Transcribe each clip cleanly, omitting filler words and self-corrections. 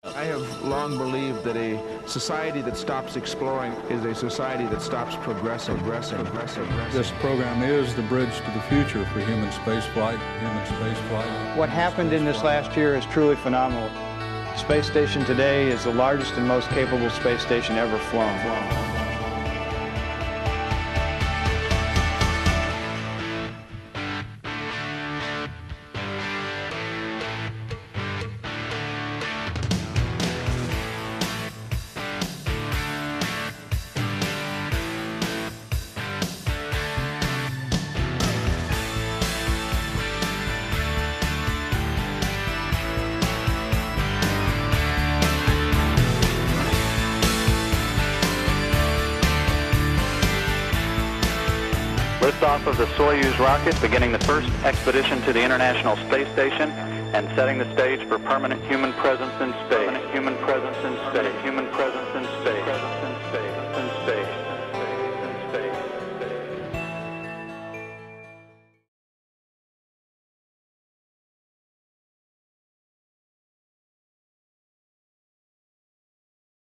I have long believed that a society that stops exploring is a society that stops progressing. This program is the bridge to the future for human spaceflight. What happened in this last year is truly phenomenal. The space station today is the largest and most capable space station ever flown. Liftoff of the Soyuz rocket, beginning the first expedition to the International Space Station and setting the stage for permanent human presence in space. Human presence in space. Human presence in space. Presence in space. In space. In space.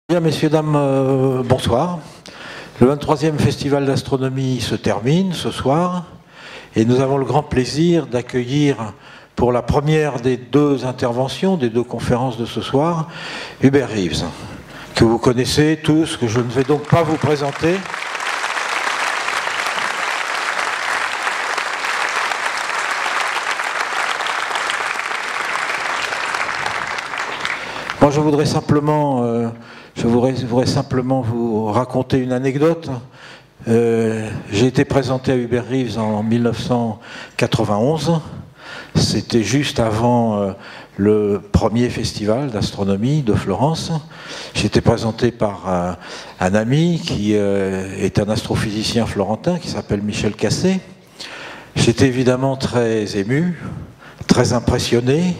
Bien, messieurs, dames, bonsoir. Le 23e Festival d'astronomie se termine ce soir et nous avons le grand plaisir d'accueillir pour la première des deux interventions, des deux conférences de ce soir, Hubert Reeves, que vous connaissez tous, que je ne vais donc pas vous présenter. Moi, je voudrais simplement vous raconter une anecdote. J'ai été présenté à Hubert Reeves en 1991. C'était juste avant le premier festival d'astronomie de Florence. J'ai été présenté par un ami qui est un astrophysicien florentin qui s'appelle Michel Cassé. J'étais évidemment très ému, très impressionné.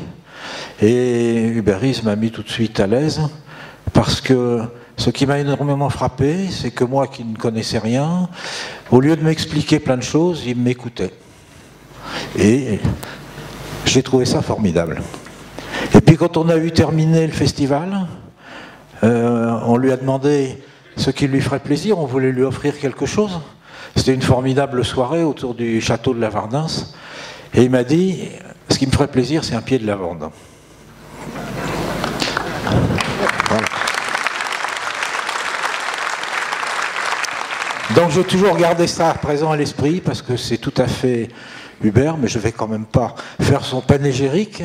Et Hubert Reeves m'a mis tout de suite à l'aise parce que ce qui m'a énormément frappé, c'est que moi qui ne connaissais rien, au lieu de m'expliquer plein de choses, il m'écoutait. Et j'ai trouvé ça formidable. Et puis quand on a eu terminé le festival, on lui a demandé ce qui lui ferait plaisir, on voulait lui offrir quelque chose. C'était une formidable soirée autour du château de la Vardens. Et il m'a dit, ce qui me ferait plaisir, c'est un pied de lavande. Voilà. Donc j'ai toujours gardé ça présent à l'esprit parce que c'est tout à fait Hubert, mais je ne vais quand même pas faire son panégyrique.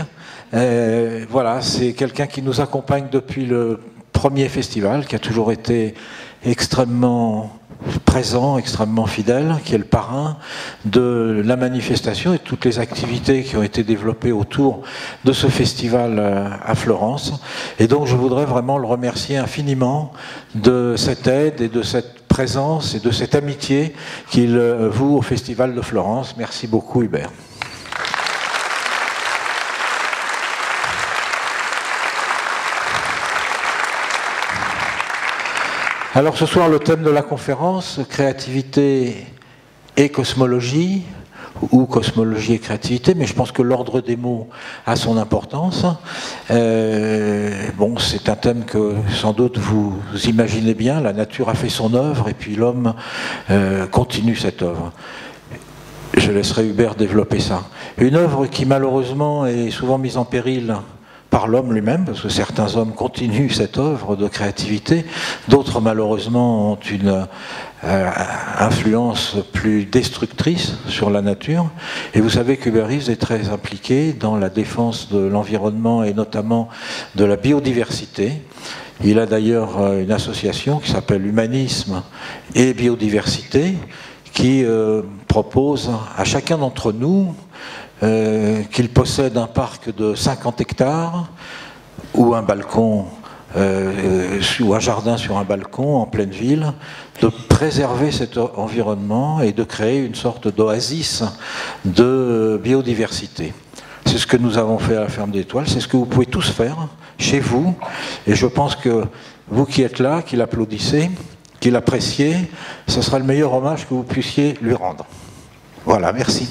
Voilà, c'est quelqu'un qui nous accompagne depuis le premier festival, qui a toujours été extrêmement présent, extrêmement fidèle, qui est le parrain de la manifestation et de toutes les activités qui ont été développées autour de ce festival à Florence. Et donc je voudrais vraiment le remercier infiniment de cette aide et de cette présence et de cette amitié qu'il voue au Festival de Florence. Merci beaucoup Hubert. Alors ce soir, le thème de la conférence, créativité et cosmologie, ou cosmologie et créativité, mais je pense que l'ordre des mots a son importance. Bon, c'est un thème que sans doute vous imaginez bien, la nature a fait son œuvre et puis l'homme continue cette œuvre. Je laisserai Hubert développer ça. Une œuvre qui malheureusement est souvent mise en péril par l'homme lui-même, parce que certains hommes continuent cette œuvre de créativité, d'autres malheureusement ont une influence plus destructrice sur la nature. Et vous savez qu'Hubert Reeves est très impliqué dans la défense de l'environnement et notamment de la biodiversité. Il a d'ailleurs une association qui s'appelle Humanisme et Biodiversité, qui propose à chacun d'entre nous qu'il possède un parc de 50 hectares ou un balcon ou un jardin sur un balcon en pleine ville, de préserver cet environnement et de créer une sorte d'oasis de biodiversité. C'est ce que nous avons fait à la Ferme des Étoiles, c'est ce que vous pouvez tous faire chez vous, et je pense que vous qui êtes là, qui l'applaudissez, qui l'appréciez, ce sera le meilleur hommage que vous puissiez lui rendre. Voilà, merci.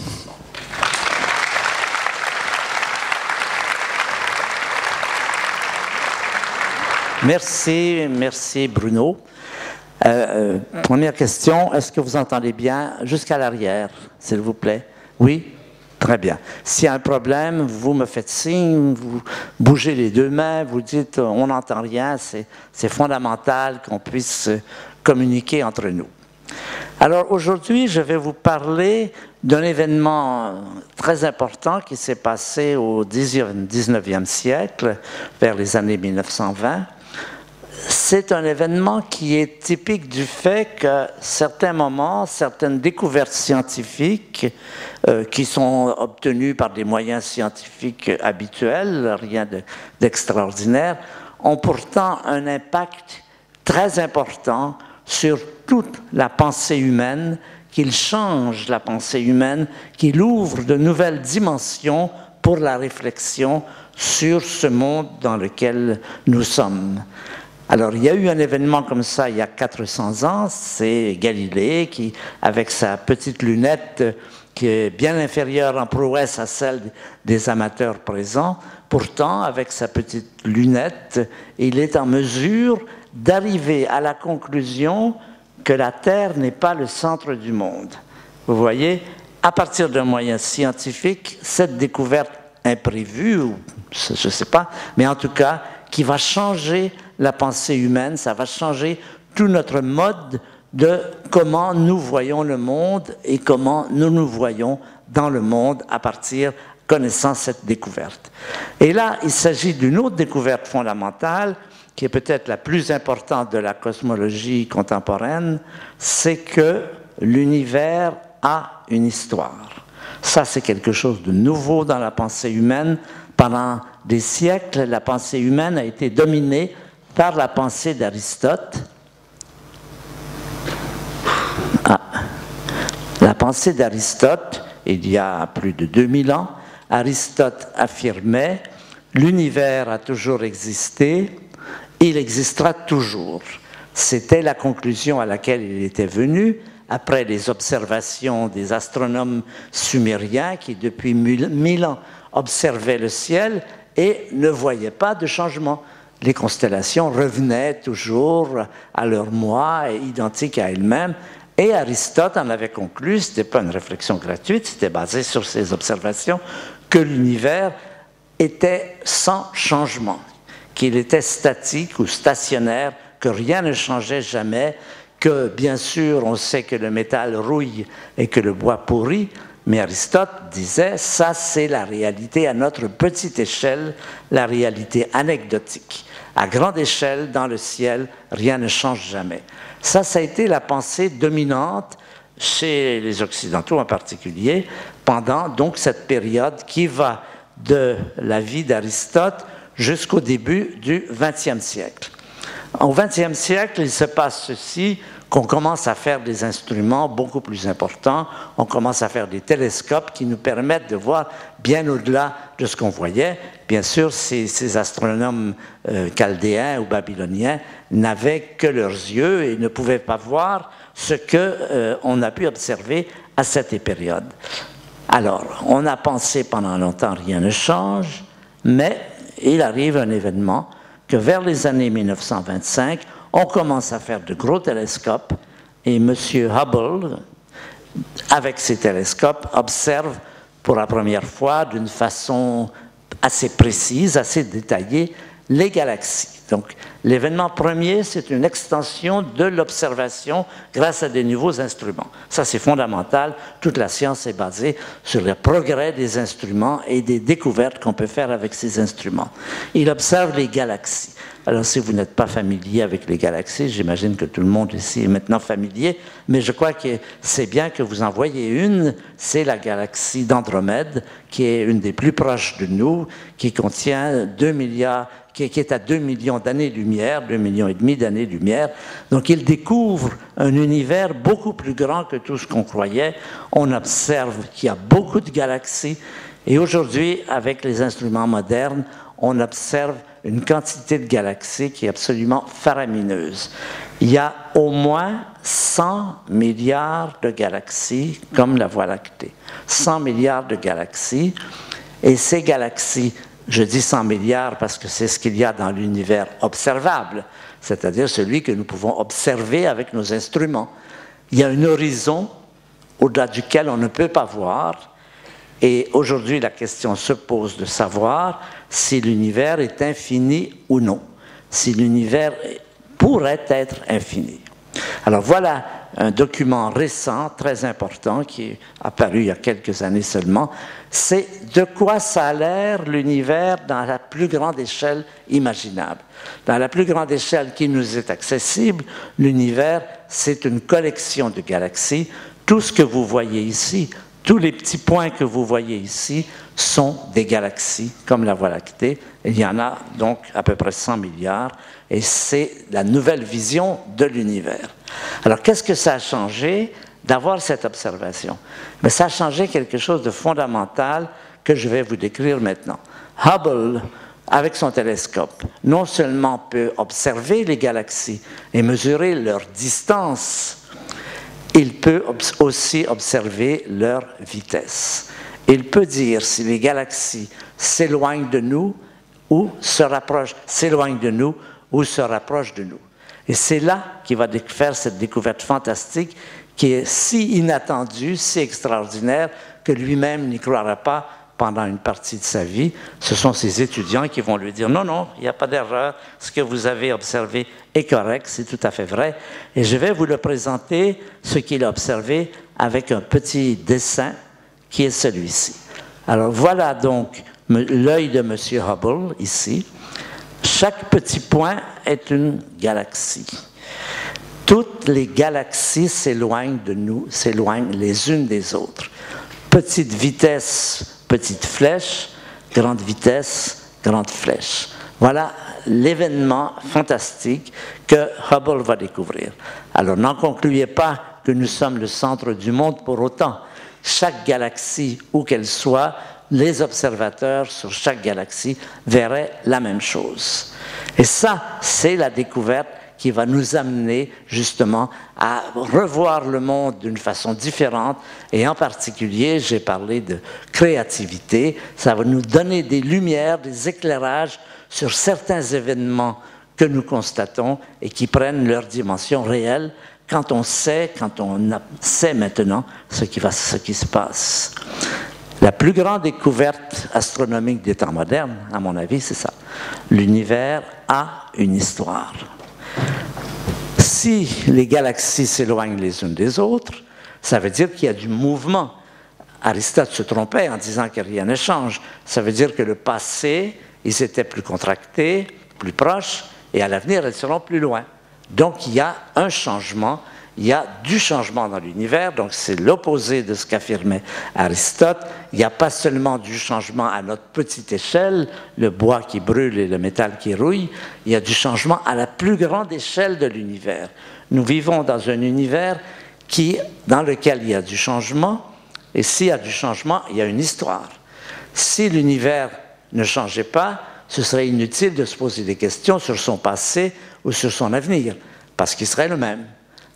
Merci Bruno. Première question, est-ce que vous entendez bien jusqu'à l'arrière, s'il vous plaît? Oui? Très bien. S'il y a un problème, vous me faites signe, vous bougez les deux mains, vous dites on n'entend rien, c'est fondamental qu'on puisse communiquer entre nous. Alors aujourd'hui, je vais vous parler d'un événement très important qui s'est passé au 19e siècle, vers les années 1920. C'est un événement qui est typique du fait qu'à certains moments, certaines découvertes scientifiques qui sont obtenues par des moyens scientifiques habituels, rien d'extraordinaire, ont pourtant un impact très important sur toute la pensée humaine, qu'il change la pensée humaine, qu'il ouvre de nouvelles dimensions pour la réflexion sur ce monde dans lequel nous sommes. Alors, il y a eu un événement comme ça il y a 400 ans, c'est Galilée qui, avec sa petite lunette qui est bien inférieure en prouesse à celle des amateurs présents, pourtant, avec sa petite lunette, il est en mesure d'arriver à la conclusion que la Terre n'est pas le centre du monde. Vous voyez, à partir d'un moyen scientifique, cette découverte imprévue, ou je ne sais pas, mais en tout cas, qui va changer la pensée humaine, ça va changer tout notre mode de comment nous voyons le monde et comment nous nous voyons dans le monde à partir connaissant cette découverte. Et là, il s'agit d'une autre découverte fondamentale qui est peut-être la plus importante de la cosmologie contemporaine, c'est que l'univers a une histoire. Ça, c'est quelque chose de nouveau dans la pensée humaine. Pendant des siècles, la pensée humaine a été dominée par la pensée d'Aristote. La pensée d'Aristote, il y a plus de 2000 ans, Aristote affirmait « l'univers a toujours existé, il existera toujours ». C'était la conclusion à laquelle il était venu après les observations des astronomes sumériens qui, depuis 1000 ans, observaient le ciel et ne voyaient pas de changement. Les constellations revenaient toujours à leur moi, identiques à elles-mêmes. Et Aristote en avait conclu, ce n'était pas une réflexion gratuite, c'était basé sur ses observations, que l'univers était sans changement, qu'il était statique ou stationnaire, que rien ne changeait jamais, que bien sûr on sait que le métal rouille et que le bois pourrit, mais Aristote disait, ça c'est la réalité à notre petite échelle, la réalité anecdotique. À grande échelle, dans le ciel, rien ne change jamais. Ça a été la pensée dominante chez les Occidentaux en particulier, pendant donc cette période qui va de la vie d'Aristote jusqu'au début du XXe siècle. Au XXe siècle, il se passe ceci, qu'on commence à faire des instruments beaucoup plus importants, on commence à faire des télescopes qui nous permettent de voir bien au-delà de ce qu'on voyait. Bien sûr, ces astronomes chaldéens ou babyloniens n'avaient que leurs yeux et ne pouvaient pas voir ce qu'on a pu observer à cette période. Alors, on a pensé pendant longtemps rien ne change, mais il arrive un événement que vers les années 1925, on commence à faire de gros télescopes et M. Hubble, avec ses télescopes, observe pour la première fois d'une façon assez précise, assez détaillée, les galaxies. Donc, l'événement premier, c'est une extension de l'observation grâce à des nouveaux instruments. Ça, c'est fondamental. Toute la science est basée sur le progrès des instruments et des découvertes qu'on peut faire avec ces instruments. Il observe les galaxies. Alors, si vous n'êtes pas familier avec les galaxies, j'imagine que tout le monde ici est maintenant familier, mais je crois que c'est bien que vous en voyez une, c'est la galaxie d'Andromède, qui est une des plus proches de nous, qui contient 2 milliards, qui est à 2 millions d'années-lumière, 2,5 millions d'années-lumière. Donc, il découvre un univers beaucoup plus grand que tout ce qu'on croyait. On observe qu'il y a beaucoup de galaxies. Et aujourd'hui, avec les instruments modernes, on observe une quantité de galaxies qui est absolument faramineuse. Il y a au moins 100 milliards de galaxies comme la Voie lactée. 100 milliards de galaxies. Et ces galaxies Je dis 100 milliards parce que c'est ce qu'il y a dans l'univers observable, c'est-à-dire celui que nous pouvons observer avec nos instruments. Il y a un horizon au-delà duquel on ne peut pas voir, et aujourd'hui la question se pose de savoir si l'univers est infini ou non, si l'univers pourrait être infini. Alors voilà un document récent, très important, qui est apparu il y a quelques années seulement. C'est de quoi ça a l'air l'univers dans la plus grande échelle imaginable. Dans la plus grande échelle qui nous est accessible, l'univers, c'est une collection de galaxies. Tout ce que vous voyez ici, tous les petits points que vous voyez ici sont des galaxies, comme la Voie lactée. Il y en a donc à peu près 100 milliards, et c'est la nouvelle vision de l'univers. Alors, qu'est-ce que ça a changé d'avoir cette observation? Mais ça a changé quelque chose de fondamental que je vais vous décrire maintenant. Hubble, avec son télescope, non seulement peut observer les galaxies et mesurer leur distance, il peut aussi observer leur vitesse. Il peut dire si les galaxies s'éloignent de nous ou se rapprochent, s'éloignent de nous ou se rapprochent de nous. Et c'est là qu'il va faire cette découverte fantastique qui est si inattendue, si extraordinaire, que lui-même n'y croira pas pendant une partie de sa vie. Ce sont ses étudiants qui vont lui dire « Non, non, il n'y a pas d'erreur, ce que vous avez observé est correct, c'est tout à fait vrai. » Et je vais vous le présenter, ce qu'il a observé, avec un petit dessin qui est celui-ci. Alors voilà donc l'œil de M. Hubble, ici. Chaque petit point est une galaxie. Toutes les galaxies s'éloignent de nous, s'éloignent les unes des autres. Petite vitesse, petite flèche, grande vitesse, grande flèche. Voilà l'événement fantastique que Hubble va découvrir. Alors n'en concluez pas que nous sommes le centre du monde pour autant. Chaque galaxie, où qu'elle soit, les observateurs sur chaque galaxie verraient la même chose. Et ça, c'est la découverte qui va nous amener justement à revoir le monde d'une façon différente. Et en particulier, j'ai parlé de créativité. Ça va nous donner des lumières, des éclairages sur certains événements que nous constatons et qui prennent leur dimension réelle quand on sait maintenant ce qui se passe. La plus grande découverte astronomique des temps modernes, à mon avis, c'est ça. L'univers a une histoire. Si les galaxies s'éloignent les unes des autres, ça veut dire qu'il y a du mouvement. Aristote se trompait en disant que rien ne change. Ça veut dire que le passé, ils étaient plus contractés, plus proches, et à l'avenir, ils seront plus loin. Donc, il y a un changement, il y a du changement dans l'univers, donc c'est l'opposé de ce qu'affirmait Aristote. Il n'y a pas seulement du changement à notre petite échelle, le bois qui brûle et le métal qui rouille, il y a du changement à la plus grande échelle de l'univers. Nous vivons dans un univers dans lequel il y a du changement, et s'il y a du changement, il y a une histoire. Si l'univers ne changeait pas, ce serait inutile de se poser des questions sur son passé ou sur son avenir, parce qu'il serait le même.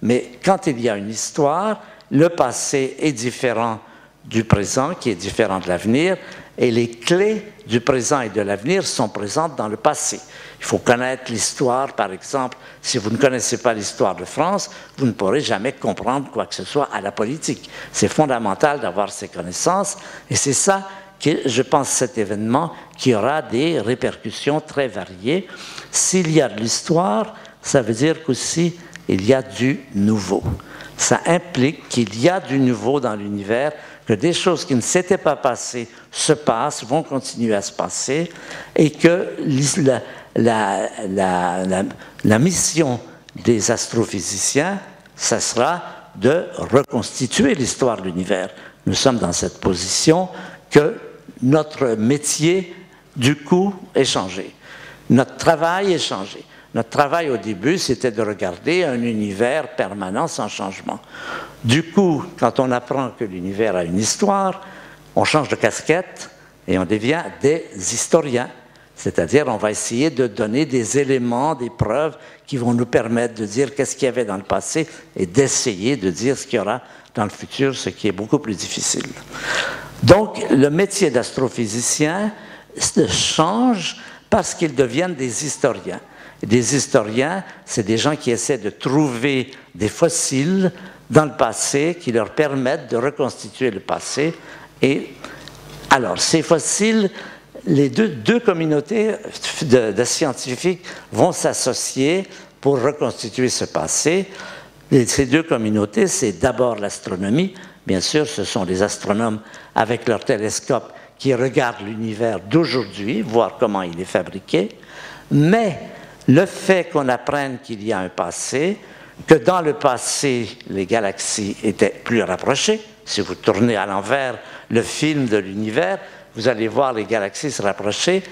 Mais quand il y a une histoire, le passé est différent du présent, qui est différent de l'avenir, et les clés du présent et de l'avenir sont présentes dans le passé. Il faut connaître l'histoire, par exemple. Si vous ne connaissez pas l'histoire de France, vous ne pourrez jamais comprendre quoi que ce soit à la politique. C'est fondamental d'avoir ces connaissances, et c'est ça que je pense cet événement qui aura des répercussions très variées. S'il y a de l'histoire, ça veut dire qu'aussi il y a du nouveau. Ça implique qu'il y a du nouveau dans l'univers, que des choses qui ne s'étaient pas passées se passent, vont continuer à se passer, et que la mission des astrophysiciens, ça sera de reconstituer l'histoire de l'univers. Nous sommes dans cette position que notre métier, du coup, est changé. Notre travail est changé. Notre travail au début, c'était de regarder un univers permanent sans changement. Du coup, quand on apprend que l'univers a une histoire, on change de casquette et on devient des historiens. C'est-à-dire, on va essayer de donner des éléments, des preuves qui vont nous permettre de dire qu'est-ce qu'il y avait dans le passé et d'essayer de dire ce qu'il y aura dans le futur, ce qui est beaucoup plus difficile. Donc, le métier d'astrophysicien changent parce qu'ils deviennent des historiens. Et des historiens, c'est des gens qui essaient de trouver des fossiles dans le passé qui leur permettent de reconstituer le passé. Et alors, ces fossiles, les deux communautés de scientifiques vont s'associer pour reconstituer ce passé. Et ces deux communautés, c'est d'abord l'astronomie. Bien sûr, ce sont les astronomes avec leur télescope qui regardent l'univers d'aujourd'hui, voir comment il est fabriqué. Mais le fait qu'on apprenne qu'il y a un passé, que dans le passé, les galaxies étaient plus rapprochées. Si vous tournez à l'envers le film de l'univers, vous allez voir les galaxies se rapprocher.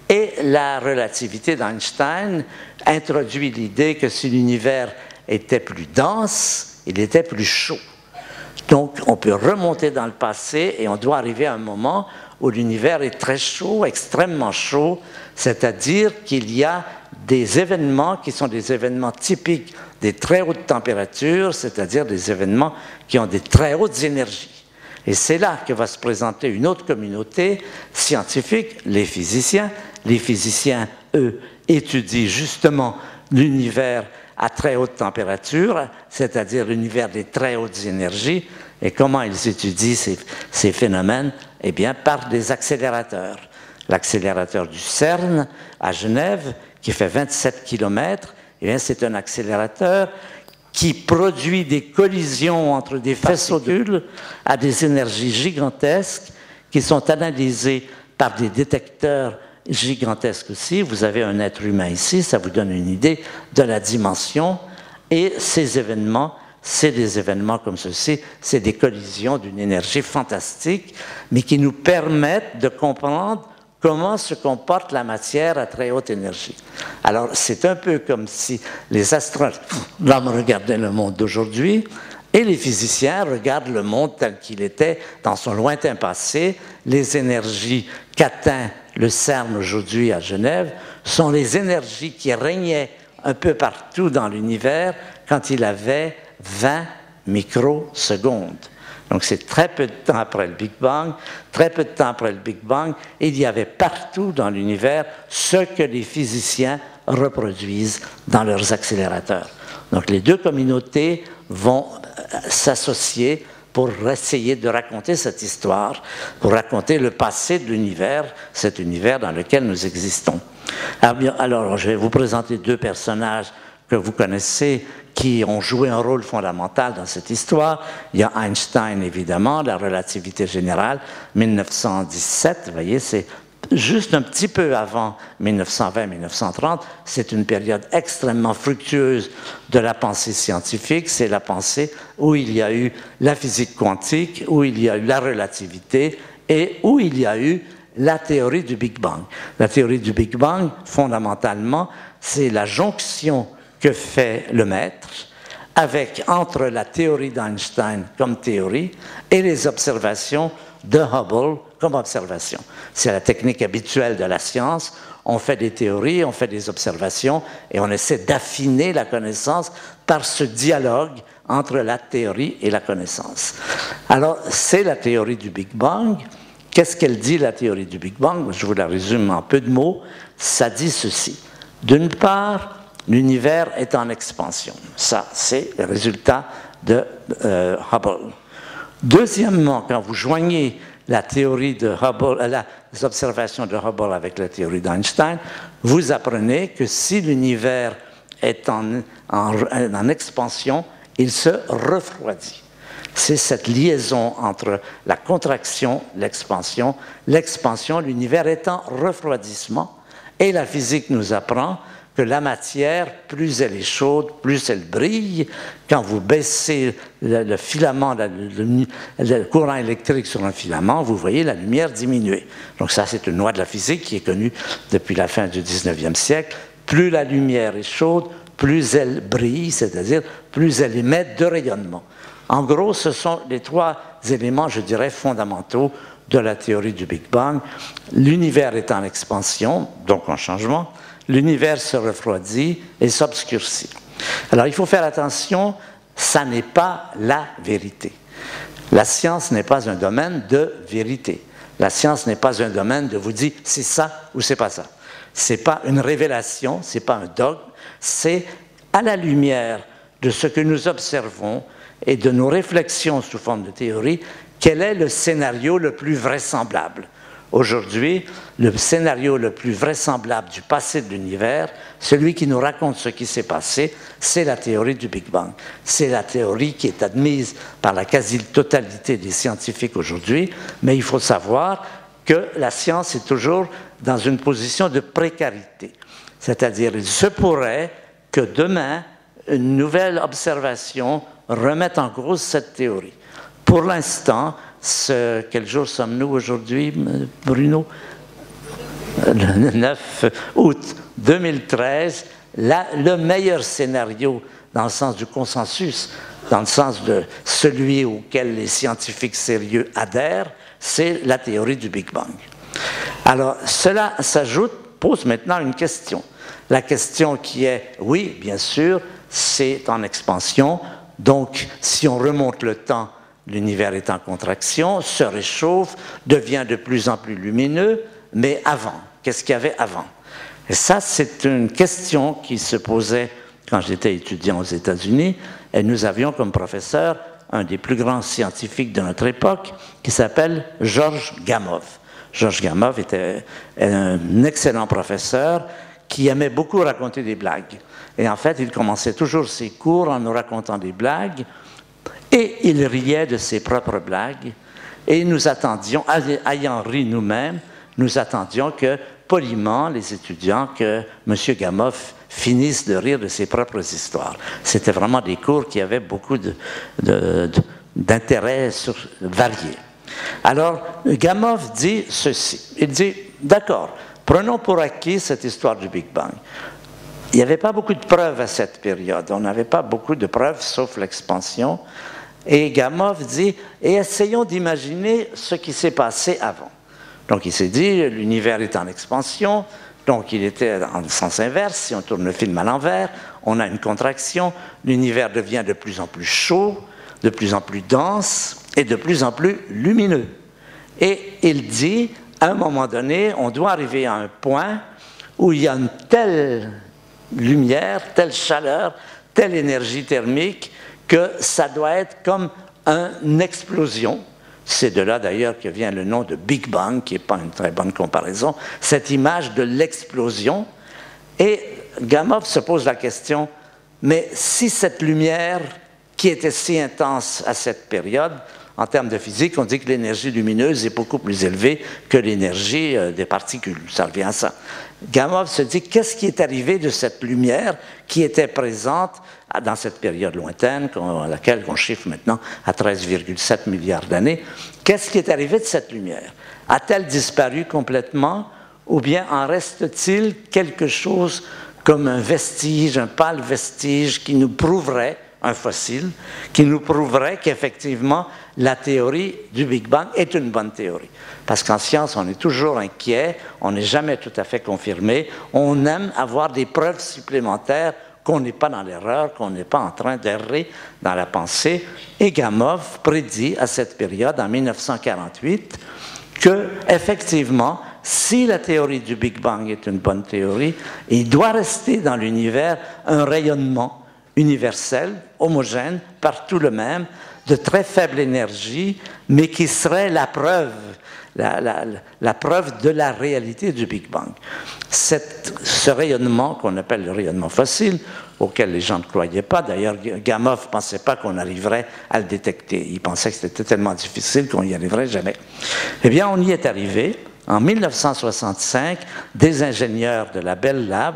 Et la relativité d'Einstein introduit l'idée que si l'univers était plus dense, il était plus chaud. Donc, on peut remonter dans le passé et on doit arriver à un moment où l'univers est très chaud, extrêmement chaud, c'est-à-dire qu'il y a des événements qui sont des événements typiques des très hautes températures, c'est-à-dire des événements qui ont des très hautes énergies. Et c'est là que va se présenter une autre communauté scientifique, les physiciens. Les physiciens, eux, étudient justement l'univers à très haute température, c'est-à-dire l'univers des très hautes énergies. Et comment ils étudient ces phénomènes? Eh bien, par des accélérateurs. L'accélérateur du CERN à Genève, qui fait 27 km, eh bien, c'est un accélérateur qui produit des collisions entre des faisceaux d'huile à des énergies gigantesques qui sont analysées par des détecteurs gigantesques aussi. Vous avez un être humain ici, ça vous donne une idée de la dimension. Et ces événements, c'est des événements comme ceci, c'est des collisions d'une énergie fantastique, mais qui nous permettent de comprendre comment se comporte la matière à très haute énergie. Alors, c'est un peu comme si les astronomes regardaient le monde d'aujourd'hui et les physiciens regardent le monde tel qu'il était dans son lointain passé. Les énergies qu'atteint le CERN aujourd'hui à Genève sont les énergies qui régnaient un peu partout dans l'univers quand il avait 20 microsecondes. Donc c'est très peu de temps après le Big Bang. Très peu de temps après le Big Bang, il y avait partout dans l'univers ce que les physiciens reproduisent dans leurs accélérateurs. Donc les deux communautés vont s'associer pour essayer de raconter cette histoire, pour raconter le passé de l'univers, cet univers dans lequel nous existons. Alors, je vais vous présenter deux personnages que vous connaissez, qui ont joué un rôle fondamental dans cette histoire. Il y a Einstein, évidemment, la relativité générale, 1917, vous voyez, c'est juste un petit peu avant 1920-1930. C'est une période extrêmement fructueuse de la pensée scientifique. C'est la pensée où il y a eu la physique quantique, où il y a eu la relativité et où il y a eu la théorie du Big Bang. La théorie du Big Bang, fondamentalement, c'est la jonction que fait le maître entre la théorie d'Einstein comme théorie et les observations de Hubble comme observation. C'est la technique habituelle de la science. On fait des théories, on fait des observations et on essaie d'affiner la connaissance par ce dialogue entre la théorie et la connaissance. Alors, c'est la théorie du Big Bang. Qu'est-ce qu'elle dit, la théorie du Big Bang? Je vous la résume en peu de mots. Ça dit ceci. D'une part, l'univers est en expansion. Ça, c'est le résultat de Hubble. Deuxièmement, quand vous joignez la théorie de Hubble, les observations de Hubble avec la théorie d'Einstein, vous apprenez que si l'univers est en expansion, il se refroidit. C'est cette liaison entre la contraction, l'expansion, l'univers est en refroidissement. Et la physique nous apprend que la matière, plus elle est chaude, plus elle brille. Quand vous baissez le filament, le courant électrique sur un filament, vous voyez la lumière diminuer. Donc ça, c'est une loi de la physique qui est connue depuis la fin du 19e siècle. Plus la lumière est chaude, plus elle brille, c'est-à-dire plus elle émet de rayonnement. En gros, ce sont les trois éléments, je dirais, fondamentaux de la théorie du Big Bang. L'univers est en expansion, donc en changement. L'univers se refroidit et s'obscurcit. Alors, il faut faire attention, ça n'est pas la vérité. La science n'est pas un domaine de vérité. La science n'est pas un domaine de vous dire c'est ça ou c'est pas ça. C'est pas une révélation, c'est pas un dogme, c'est à la lumière de ce que nous observons et de nos réflexions sous forme de théorie, quel est le scénario le plus vraisemblable. Aujourd'hui, le scénario le plus vraisemblable du passé de l'univers, celui qui nous raconte ce qui s'est passé, c'est la théorie du Big Bang. C'est la théorie qui est admise par la quasi-totalité des scientifiques aujourd'hui, mais il faut savoir que la science est toujours dans une position de précarité. C'est-à-dire, il se pourrait que demain, une nouvelle observation remette en cause cette théorie. Pour l'instant, quel jour sommes-nous aujourd'hui, Bruno? Le 9 août 2013, le meilleur scénario dans le sens du consensus, dans le sens de celui auquel les scientifiques sérieux adhèrent, c'est la théorie du Big Bang. Alors, cela pose maintenant une question. La question qui est, oui, bien sûr, c'est en expansion, donc si on remonte le temps, l'univers est en contraction, se réchauffe, devient de plus en plus lumineux, mais avant, qu'est-ce qu'il y avait avant? Et ça, c'est une question qui se posait quand j'étais étudiant aux États-Unis, et nous avions comme professeur un des plus grands scientifiques de notre époque, qui s'appelle Georges Gamow. Georges Gamow était un excellent professeur qui aimait beaucoup raconter des blagues. Et en fait, il commençait toujours ses cours en nous racontant des blagues, et il riait de ses propres blagues, et nous attendions, ayant ri nous-mêmes, nous attendions que, poliment, les étudiants, que M. Gamow finisse de rire de ses propres histoires. C'était vraiment des cours qui avaient beaucoup d'intérêts variés. Alors, Gamow dit ceci, il dit, d'accord, prenons pour acquis cette histoire du Big Bang. Il n'y avait pas beaucoup de preuves à cette période, on n'avait pas beaucoup de preuves, sauf l'expansion. Et Gamow dit, et essayons d'imaginer ce qui s'est passé avant. Donc il s'est dit, l'univers est en expansion, donc il était en sens inverse, si on tourne le film à l'envers, on a une contraction, l'univers devient de plus en plus chaud, de plus en plus dense et de plus en plus lumineux. Et il dit, à un moment donné, on doit arriver à un point où il y a une telle lumière, telle chaleur, telle énergie thermique, que ça doit être comme une explosion. C'est de là d'ailleurs que vient le nom de Big Bang, qui n'est pas une très bonne comparaison, cette image de l'explosion. Et Gamow se pose la question, mais si cette lumière, qui était si intense à cette période, en termes de physique, on dit que l'énergie lumineuse est beaucoup plus élevée que l'énergie des particules. Ça revient à ça. Gamow se dit, qu'est-ce qui est arrivé de cette lumière qui était présente dans cette période lointaine, à laquelle on chiffre maintenant à 13,7 milliards d'années? Qu'est-ce qui est arrivé de cette lumière? A-t-elle disparu complètement ou bien en reste-t-il quelque chose comme un vestige, un pâle vestige qui nous prouverait, un fossile, qui nous prouverait qu'effectivement la théorie du Big Bang est une bonne théorie. Parce qu'en science, on est toujours inquiet, on n'est jamais tout à fait confirmé, on aime avoir des preuves supplémentaires qu'on n'est pas dans l'erreur, qu'on n'est pas en train d'errer dans la pensée. Et Gamow prédit à cette période, en 1948, que, effectivement, si la théorie du Big Bang est une bonne théorie, il doit rester dans l'univers un rayonnement universel, homogène, partout le même, de très faible énergie, mais qui serait la preuve, la preuve de la réalité du Big Bang. Ce rayonnement qu'on appelle le rayonnement fossile, auquel les gens ne croyaient pas, d'ailleurs Gamow ne pensait pas qu'on arriverait à le détecter, il pensait que c'était tellement difficile qu'on n'y arriverait jamais. Eh bien, on y est arrivé. En 1965, des ingénieurs de la Bell Lab,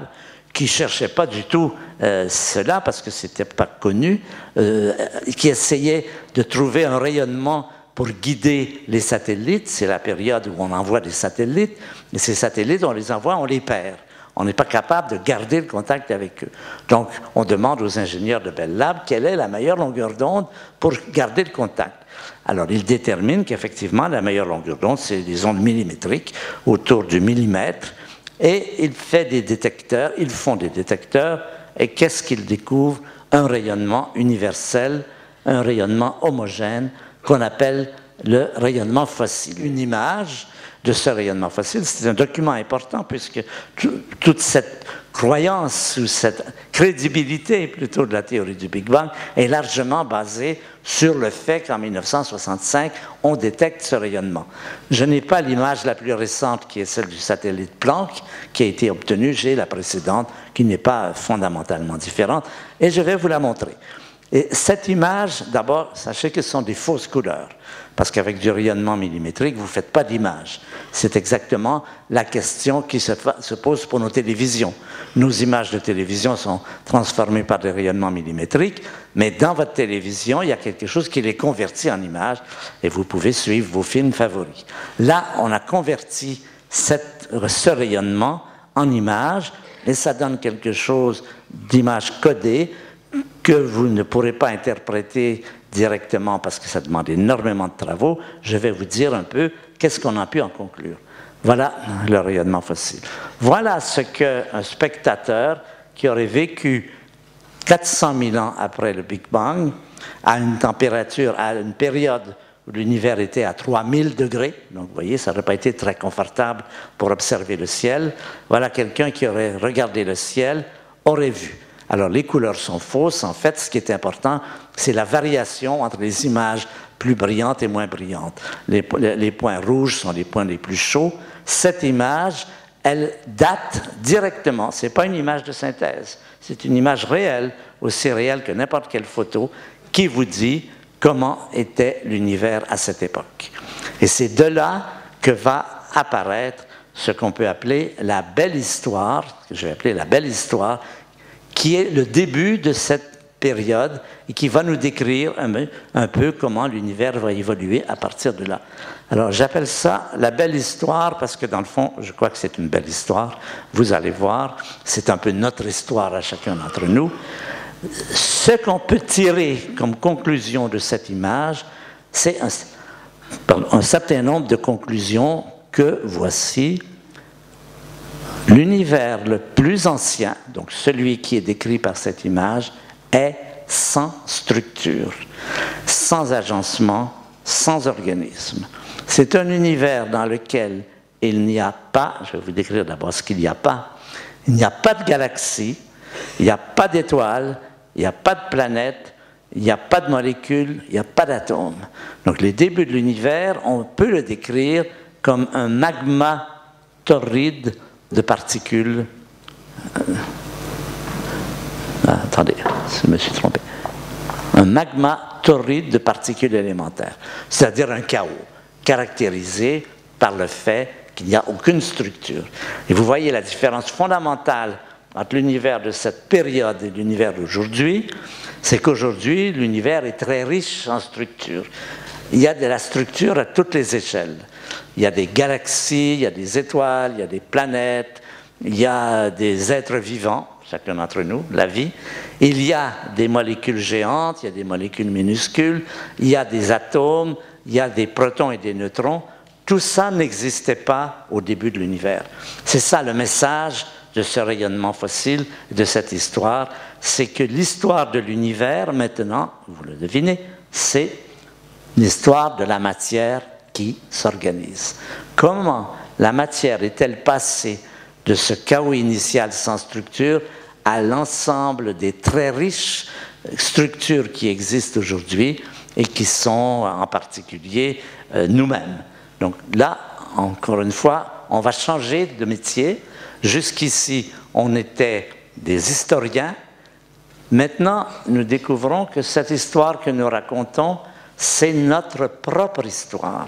qui ne cherchaient pas du tout cela, parce que ce n'était pas connu, qui essayaient de trouver un rayonnement pour guider les satellites. C'est la période où on envoie des satellites, et ces satellites, on les envoie, on les perd. On n'est pas capable de garder le contact avec eux. Donc, on demande aux ingénieurs de Bell Lab quelle est la meilleure longueur d'onde pour garder le contact. Alors, ils déterminent qu'effectivement, la meilleure longueur d'onde, c'est des ondes millimétriques, autour du millimètre, et ils font des détecteurs, et qu'est-ce qu'ils découvrent? Un rayonnement universel, un rayonnement homogène, qu'on appelle le rayonnement fossile. Une image de ce rayonnement fossile, c'est un document important puisque toute cette croyance ou cette crédibilité plutôt de la théorie du Big Bang est largement basée sur le fait qu'en 1965, on détecte ce rayonnement. Je n'ai pas l'image la plus récente qui est celle du satellite Planck qui a été obtenue, j'ai la précédente qui n'est pas fondamentalement différente et je vais vous la montrer. Et cette image, d'abord, sachez que ce sont des fausses couleurs, parce qu'avec du rayonnement millimétrique, vous ne faites pas d'image. C'est exactement la question qui se pose pour nos télévisions. Nos images de télévision sont transformées par des rayonnements millimétriques, mais dans votre télévision, il y a quelque chose qui les convertit en images, et vous pouvez suivre vos films favoris. Là, on a converti ce rayonnement en images, et ça donne quelque chose d'image codée, que vous ne pourrez pas interpréter directement parce que ça demande énormément de travaux. Je vais vous dire un peu qu'est-ce qu'on a pu en conclure. Voilà le rayonnement fossile. Voilà ce qu'un spectateur qui aurait vécu 400 000 ans après le Big Bang, à une température, à une période où l'univers était à 3000 degrés, donc vous voyez, ça n'aurait pas été très confortable pour observer le ciel. Voilà quelqu'un qui aurait regardé le ciel, aurait vu. Alors, les couleurs sont fausses. En fait, ce qui est important, c'est la variation entre les images plus brillantes et moins brillantes. Les points rouges sont les points les plus chauds. Cette image, elle date directement. Ce n'est pas une image de synthèse. C'est une image réelle, aussi réelle que n'importe quelle photo, qui vous dit comment était l'univers à cette époque. Et c'est de là que va apparaître ce qu'on peut appeler la belle histoire, que je vais appeler la belle histoire, qui est le début de cette période et qui va nous décrire un peu comment l'univers va évoluer à partir de là. Alors j'appelle ça la belle histoire parce que dans le fond, je crois que c'est une belle histoire. Vous allez voir, c'est un peu notre histoire à chacun d'entre nous. Ce qu'on peut tirer comme conclusion de cette image, c'est un certain nombre de conclusions que voici. L'univers le plus ancien, donc celui qui est décrit par cette image, est sans structure, sans agencement, sans organisme. C'est un univers dans lequel il n'y a pas, je vais vous décrire d'abord ce qu'il n'y a pas, il n'y a pas de galaxie, il n'y a pas d'étoiles, il n'y a pas de planètes, il n'y a pas de molécules, il n'y a pas d'atomes. Donc les débuts de l'univers, on peut le décrire comme un magma torride de particules. Attendez, je me suis trompé. Un magma torride de particules élémentaires, c'est-à-dire un chaos caractérisé par le fait qu'il n'y a aucune structure. Et vous voyez la différence fondamentale entre l'univers de cette période et l'univers d'aujourd'hui, c'est qu'aujourd'hui, l'univers est très riche en structure. Il y a de la structure à toutes les échelles. Il y a des galaxies, il y a des étoiles, il y a des planètes, il y a des êtres vivants, chacun d'entre nous, la vie. Il y a des molécules géantes, il y a des molécules minuscules, il y a des atomes, il y a des protons et des neutrons. Tout ça n'existait pas au début de l'univers. C'est ça le message de ce rayonnement fossile, de cette histoire, c'est que l'histoire de l'univers, maintenant, vous le devinez, c'est l'histoire de la matière qui s'organise. Comment la matière est-elle passée de ce chaos initial sans structure à l'ensemble des très riches structures qui existent aujourd'hui et qui sont en particulier nous-mêmes. Donc là, encore une fois, on va changer de métier. Jusqu'ici, on était des historiens. Maintenant, nous découvrons que cette histoire que nous racontons, c'est notre propre histoire.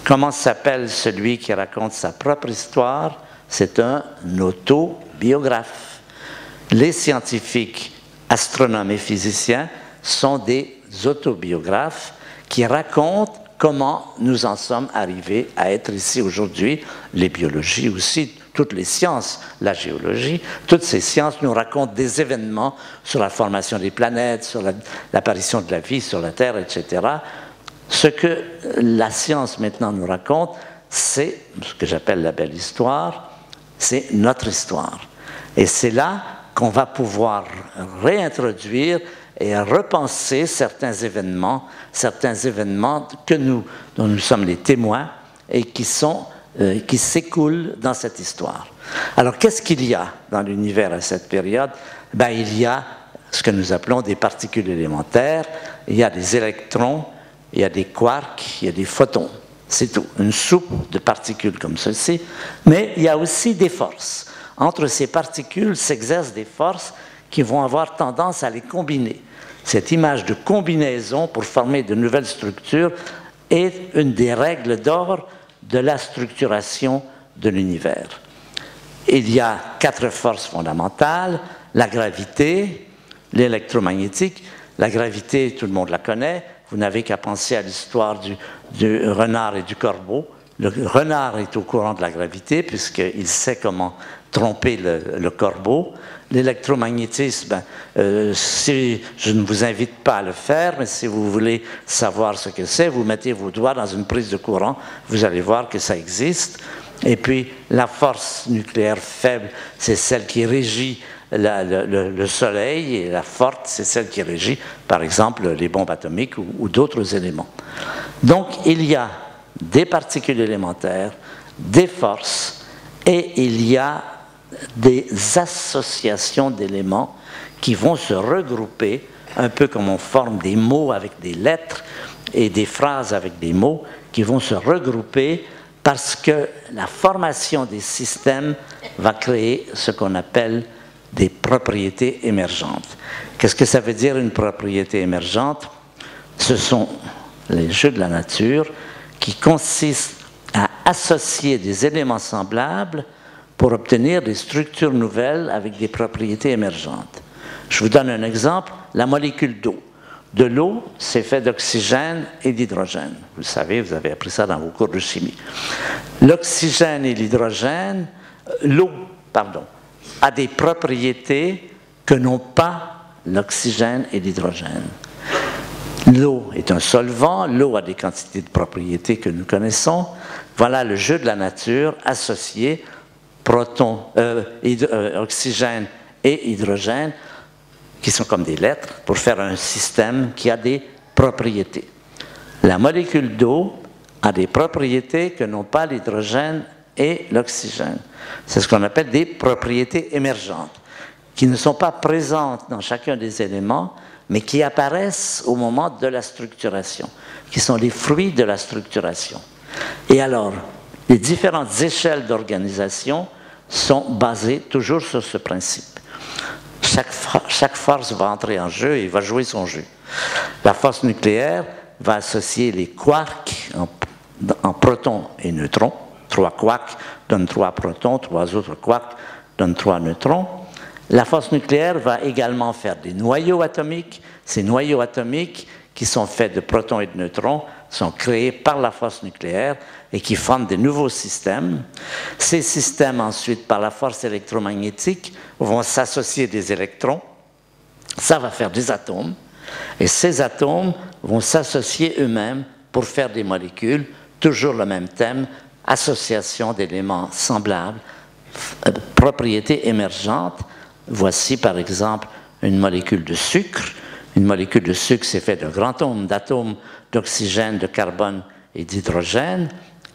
Comment s'appelle celui qui raconte sa propre histoire? C'est un autobiographe. Les scientifiques, astronomes et physiciens sont des autobiographes qui racontent comment nous en sommes arrivés à être ici aujourd'hui. Les biologies aussi, toutes les sciences, la géologie, toutes ces sciences nous racontent des événements sur la formation des planètes, sur l'apparition de la vie sur la Terre, etc. Ce que la science maintenant nous raconte, c'est ce que j'appelle la belle histoire, c'est notre histoire. Et c'est là qu'on va pouvoir réintroduire et repenser certains événements dont nous sommes les témoins et qui s'écoulent dans cette histoire. Alors, qu'est-ce qu'il y a dans l'univers à cette période? Ben, il y a ce que nous appelons des particules élémentaires, il y a des électrons, il y a des quarks, il y a des photons. C'est tout, une soupe de particules comme ceci. Mais il y a aussi des forces. Entre ces particules s'exercent des forces qui vont avoir tendance à les combiner. Cette image de combinaison pour former de nouvelles structures est une des règles d'or de la structuration de l'univers. Il y a 4 forces fondamentales: la gravité, l'électromagnétique. La gravité, tout le monde la connaît. Vous n'avez qu'à penser à l'histoire du renard et du corbeau. Le renard est au courant de la gravité puisqu'il sait comment tromper le corbeau. L'électromagnétisme, je ne vous invite pas à le faire, mais si vous voulez savoir ce que c'est, vous mettez vos doigts dans une prise de courant, vous allez voir que ça existe. Et puis, la force nucléaire faible, c'est celle qui régit le Soleil, et la forte, c'est celle qui régit, par exemple, les bombes atomiques ou d'autres éléments. Donc, il y a des particules élémentaires, des forces, et il y a des associations d'éléments qui vont se regrouper, un peu comme on forme des mots avec des lettres et des phrases avec des mots, qui vont se regrouper parce que la formation des systèmes va créer ce qu'on appelle des propriétés émergentes. Qu'est-ce que ça veut dire une propriété émergente? Ce sont les jeux de la nature qui consistent à associer des éléments semblables pour obtenir des structures nouvelles avec des propriétés émergentes. Je vous donne un exemple, la molécule d'eau. De l'eau, c'est fait d'oxygène et d'hydrogène. Vous le savez, vous avez appris ça dans vos cours de chimie. L'oxygène et l'hydrogène, l'eau, pardon, a des propriétés que n'ont pas l'oxygène et l'hydrogène. L'eau est un solvant, l'eau a des quantités de propriétés que nous connaissons. Voilà le jeu de la nature associé oxygène et hydrogène, qui sont comme des lettres, pour faire un système qui a des propriétés. La molécule d'eau a des propriétés que n'ont pas l'hydrogène et l'oxygène. C'est ce qu'on appelle des propriétés émergentes, qui ne sont pas présentes dans chacun des éléments, mais qui apparaissent au moment de la structuration, qui sont les fruits de la structuration. Et alors, les différentes échelles d'organisation sont basées toujours sur ce principe. Chaque force va entrer en jeu et va jouer son jeu. La force nucléaire va associer les quarks en protons et neutrons. 3 quarks donnent 3 protons, 3 autres quarks donnent 3 neutrons. La force nucléaire va également faire des noyaux atomiques. Ces noyaux atomiques, qui sont faits de protons et de neutrons, sont créés par la force nucléaire et qui forment des nouveaux systèmes. Ces systèmes, ensuite, par la force électromagnétique, vont s'associer des électrons. Ça va faire des atomes. Et ces atomes vont s'associer eux-mêmes pour faire des molécules. Toujours le même thème, association d'éléments semblables, propriétés émergentes. Voici, par exemple, une molécule de sucre. Une molécule de sucre, c'est fait de grands nombres d'atomes d'oxygène, de carbone et d'hydrogène.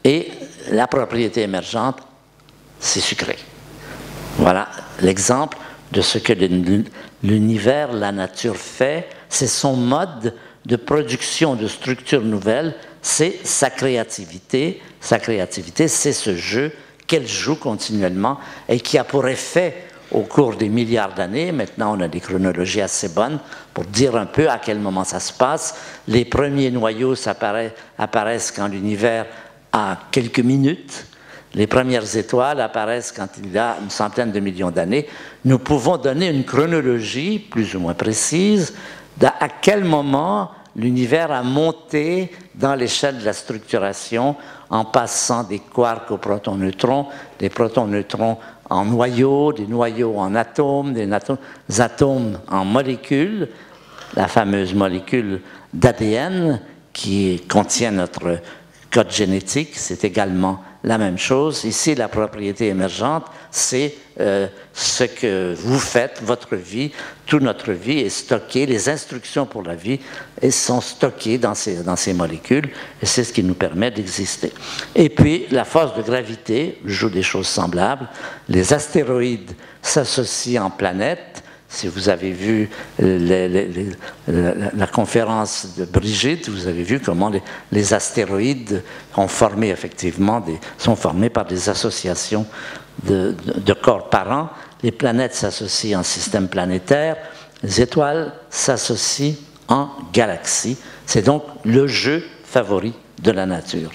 Et la propriété émergente, c'est sucré. Voilà l'exemple de ce que l'univers, la nature fait. C'est son mode de production de structures nouvelles. C'est sa créativité. Sa créativité, c'est ce jeu qu'elle joue continuellement et qui a pour effet, au cours des milliards d'années, maintenant on a des chronologies assez bonnes pour dire un peu à quel moment ça se passe. Les premiers noyaux apparaissent quand l'univers a quelques minutes. Les premières étoiles apparaissent quand il y a une centaine de millions d'années. Nous pouvons donner une chronologie plus ou moins précise à quel moment l'univers a monté dans l'échelle de la structuration en passant des quarks aux protons-neutrons, des protons-neutrons en noyaux, des noyaux en atomes, des atomes en molécules, la fameuse molécule d'ADN qui contient notre code génétique, c'est également la même chose. Ici, la propriété émergente, c'est ce que vous faites, votre vie, toute notre vie est stockée, les instructions pour la vie sont stockées dans ces molécules, et c'est ce qui nous permet d'exister. Et puis, la force de gravité joue des choses semblables. Les astéroïdes s'associent en planètes. Si vous avez vu la conférence de Brigitte, vous avez vu comment les astéroïdes ont formé effectivement sont formés par des associations de corps parents. Les planètes s'associent en système planétaire, les étoiles s'associent en galaxies. C'est donc le jeu favori de la nature.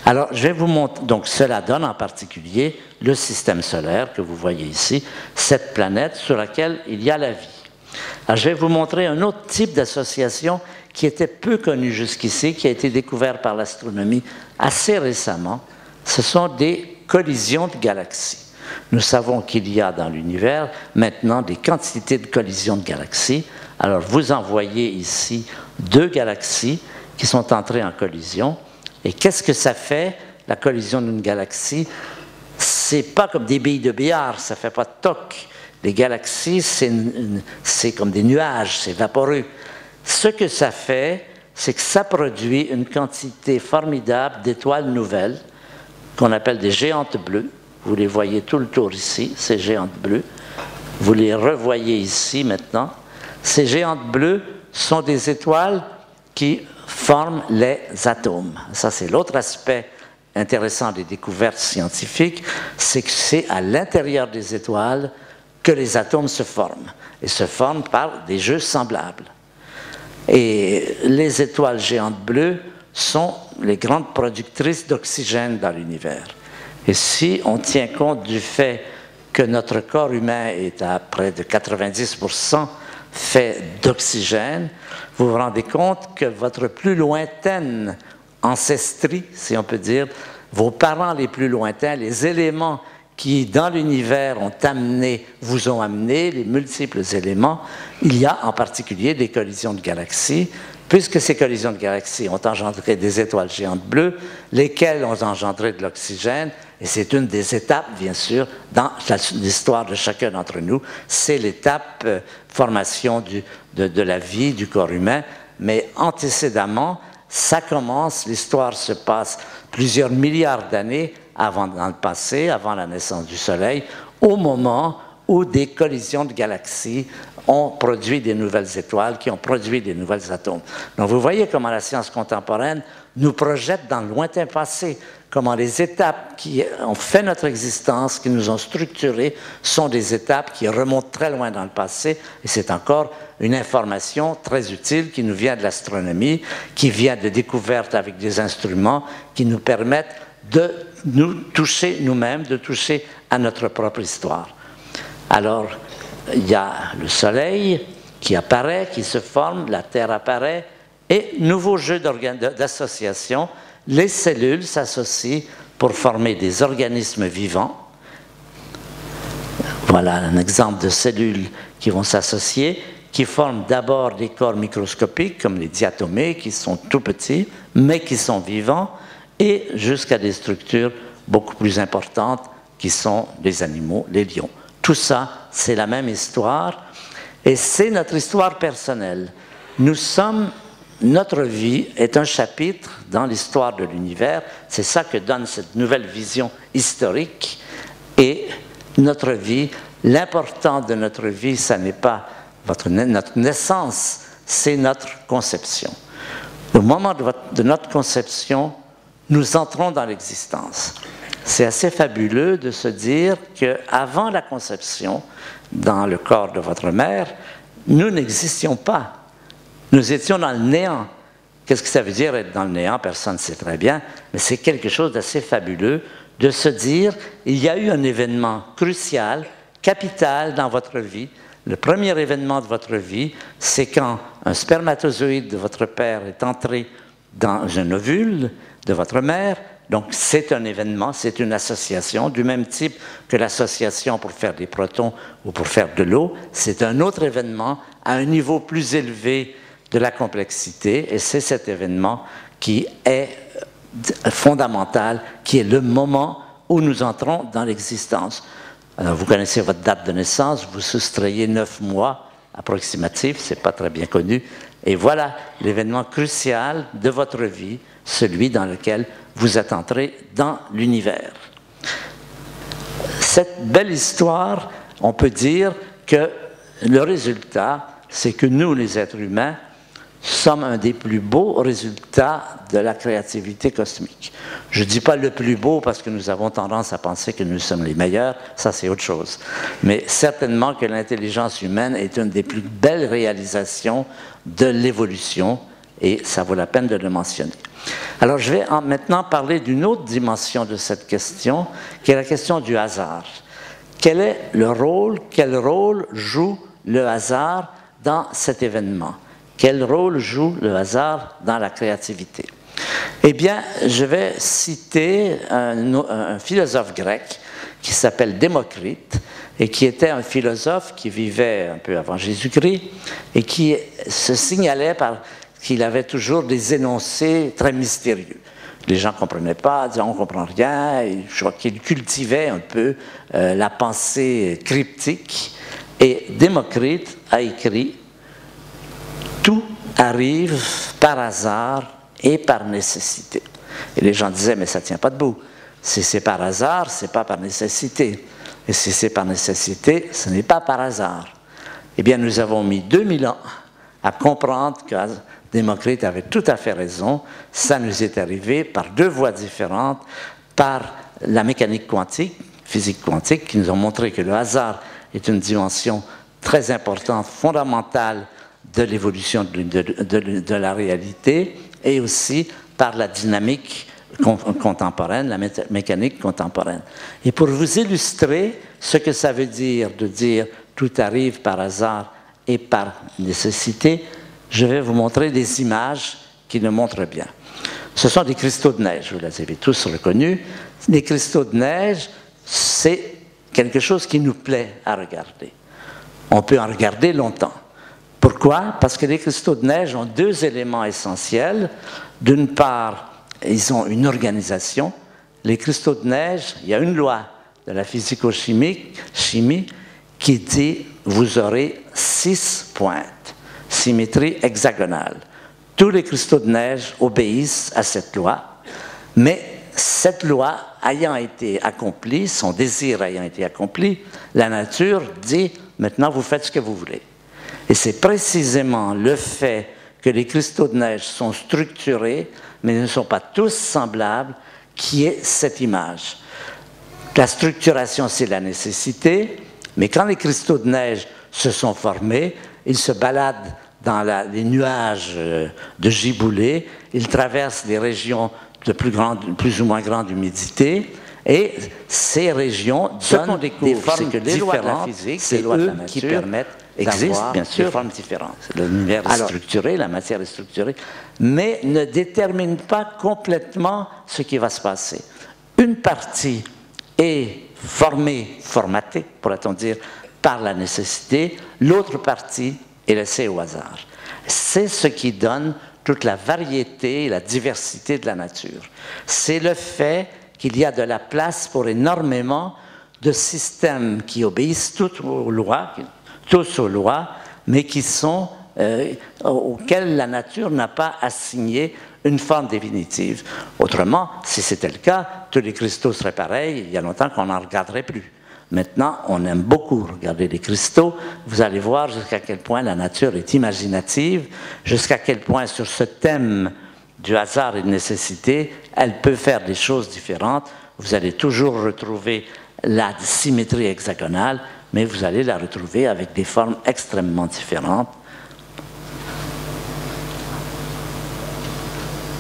Alors, je vais vous montrer, donc cela donne en particulier le système solaire que vous voyez ici, cette planète sur laquelle il y a la vie. Alors, je vais vous montrer un autre type d'association qui était peu connu jusqu'ici, qui a été découvert par l'astronomie assez récemment. Ce sont des collisions de galaxies. Nous savons qu'il y a dans l'univers maintenant des quantités de collisions de galaxies. Alors, vous en voyez ici 2 galaxies qui sont entrées en collision. Et qu'est-ce que ça fait, la collision d'une galaxie? C'est pas comme des billes de billard, ça fait pas de toc. Les galaxies, c'est comme des nuages, c'est vaporeux. Ce que ça fait, c'est que ça produit une quantité formidable d'étoiles nouvelles, qu'on appelle des géantes bleues. Vous les voyez tout le tour ici, ces géantes bleues. Vous les revoyez ici maintenant. Ces géantes bleues sont des étoiles qui forment les atomes. Ça, c'est l'autre aspect intéressant des découvertes scientifiques, c'est que c'est à l'intérieur des étoiles que les atomes se forment, et se forment par des jeux semblables. Et les étoiles géantes bleues sont les grandes productrices d'oxygène dans l'univers. Et si on tient compte du fait que notre corps humain est à près de 90% fait d'oxygène, vous vous rendez compte que votre plus lointaine ancestrie, si on peut dire, vos parents les plus lointains, les éléments qui, dans l'univers, vous ont amené, les multiples éléments, il y a en particulier des collisions de galaxies, puisque ces collisions de galaxies ont engendré des étoiles géantes bleues, lesquelles ont engendré de l'oxygène, et c'est une des étapes, bien sûr, dans l'histoire de chacun d'entre nous, c'est l'étape formation de la vie, du corps humain, mais antécédemment, ça commence, l'histoire se passe plusieurs milliards d'années dans le passé, avant la naissance du Soleil, au moment où des collisions de galaxies ont produit des nouvelles étoiles, qui ont produit des nouvelles atomes. Donc vous voyez comment la science contemporaine nous projette dans le lointain passé, comment les étapes qui ont fait notre existence, qui nous ont structurés, sont des étapes qui remontent très loin dans le passé, et c'est encore une information très utile qui nous vient de l'astronomie, qui vient de découvertes avec des instruments qui nous permettent de nous toucher nous-mêmes, de toucher à notre propre histoire. Alors, il y a le Soleil qui apparaît, qui se forme, la Terre apparaît, et nouveau jeu d'association, les cellules s'associent pour former des organismes vivants. Voilà un exemple de cellules qui vont s'associer, qui forment d'abord des corps microscopiques, comme les diatomées, qui sont tout petits, mais qui sont vivants, et jusqu'à des structures beaucoup plus importantes, qui sont les animaux, les lions. Tout ça, c'est la même histoire, et c'est notre histoire personnelle. Notre vie est un chapitre dans l'histoire de l'univers, c'est ça que donne cette nouvelle vision historique, et notre vie, l'important de notre vie, ça n'est pas notre naissance, c'est notre conception. Au moment de notre conception, nous entrons dans l'existence. C'est assez fabuleux de se dire qu'avant la conception, dans le corps de votre mère, nous n'existions pas. Nous étions dans le néant. Qu'est-ce que ça veut dire être dans le néant? Personne ne sait très bien, mais c'est quelque chose d'assez fabuleux de se dire il y a eu un événement crucial, capital dans votre vie. Le premier événement de votre vie, c'est quand un spermatozoïde de votre père est entré dans un ovule de votre mère. Donc, c'est un événement, c'est une association, du même type que l'association pour faire des protons ou pour faire de l'eau. C'est un autre événement à un niveau plus élevé de la complexité, et c'est cet événement qui est fondamentale qui est le moment où nous entrons dans l'existence. Alors, vous connaissez votre date de naissance, vous soustrayez 9 mois approximatifs, ce n'est pas très bien connu, et voilà l'événement crucial de votre vie, celui dans lequel vous êtes entré dans l'univers. Cette belle histoire, on peut dire que le résultat, c'est que nous, les êtres humains, sommes un des plus beaux résultats de la créativité cosmique. Je ne dis pas le plus beau parce que nous avons tendance à penser que nous sommes les meilleurs, ça c'est autre chose. Mais certainement que l'intelligence humaine est une des plus belles réalisations de l'évolution et ça vaut la peine de le mentionner. Alors je vais maintenant parler d'une autre dimension de cette question, qui est la question du hasard. Quel est le rôle, quel rôle joue le hasard dans cet événement? Quel rôle joue le hasard dans la créativité? Eh bien, je vais citer un philosophe grec qui s'appelle Démocrite et qui était un philosophe qui vivait un peu avant Jésus-Christ et qui se signalait par qu'il avait toujours des énoncés très mystérieux. Les gens ne comprenaient pas, disaient on ne comprend rien, et je crois qu'il cultivait un peu la pensée cryptique. Et Démocrite a écrit « Tout arrive par hasard et par nécessité ». Et les gens disaient « mais ça ne tient pas debout. Si c'est par hasard, ce n'est pas par nécessité. Et si c'est par nécessité, ce n'est pas par hasard. » Eh bien, nous avons mis 2000 ans à comprendre que Démocrite avait tout à fait raison. Ça nous est arrivé par deux voies différentes, par la mécanique quantique, physique quantique, qui nous ont montré que le hasard est une dimension très importante, fondamentale de l'évolution de la réalité, et aussi par la dynamique contemporaine, la mécanique contemporaine. Et pour vous illustrer ce que ça veut dire de dire tout arrive par hasard et par nécessité, je vais vous montrer des images qui le montrent bien. Ce sont des cristaux de neige, vous les avez tous reconnus. Les cristaux de neige, c'est quelque chose qui nous plaît à regarder. On peut en regarder longtemps. Pourquoi? Parce que les cristaux de neige ont deux éléments essentiels. D'une part, ils ont une organisation. Les cristaux de neige, il y a une loi de la physico-chimie qui dit vous aurez 6 pointes. Symétrie hexagonale. Tous les cristaux de neige obéissent à cette loi, mais cette loi ayant été accomplie, son désir ayant été accompli, la nature dit maintenant vous faites ce que vous voulez. Et c'est précisément le fait que les cristaux de neige sont structurés, mais ne sont pas tous semblables, qui est cette image. La structuration, c'est la nécessité, mais quand les cristaux de neige se sont formés, ils se baladent dans les nuages de giboulée, ils traversent des régions de plus ou moins grande humidité, et ces régions donnent des formes différentes. Les lois de la physique, c'est eux qui permettent existent bien sûr des formes différentes. L'univers est structuré, la matière est structurée, mais ne détermine pas complètement ce qui va se passer. Une partie est formatée, pourrait-on dire, par la nécessité, l'autre partie est laissée au hasard. C'est ce qui donne toute la variété et la diversité de la nature. C'est le fait qu'il y a de la place pour énormément de systèmes qui obéissent tous aux lois, mais qui sont, auxquels la nature n'a pas assigné une forme définitive. Autrement, si c'était le cas, tous les cristaux seraient pareils, il y a longtemps qu'on n'en regarderait plus. Maintenant, on aime beaucoup regarder les cristaux. Vous allez voir jusqu'à quel point la nature est imaginative, jusqu'à quel point sur ce thème du hasard et de nécessité, elle peut faire des choses différentes. Vous allez toujours retrouver la symétrie hexagonale, mais vous allez la retrouver avec des formes extrêmement différentes.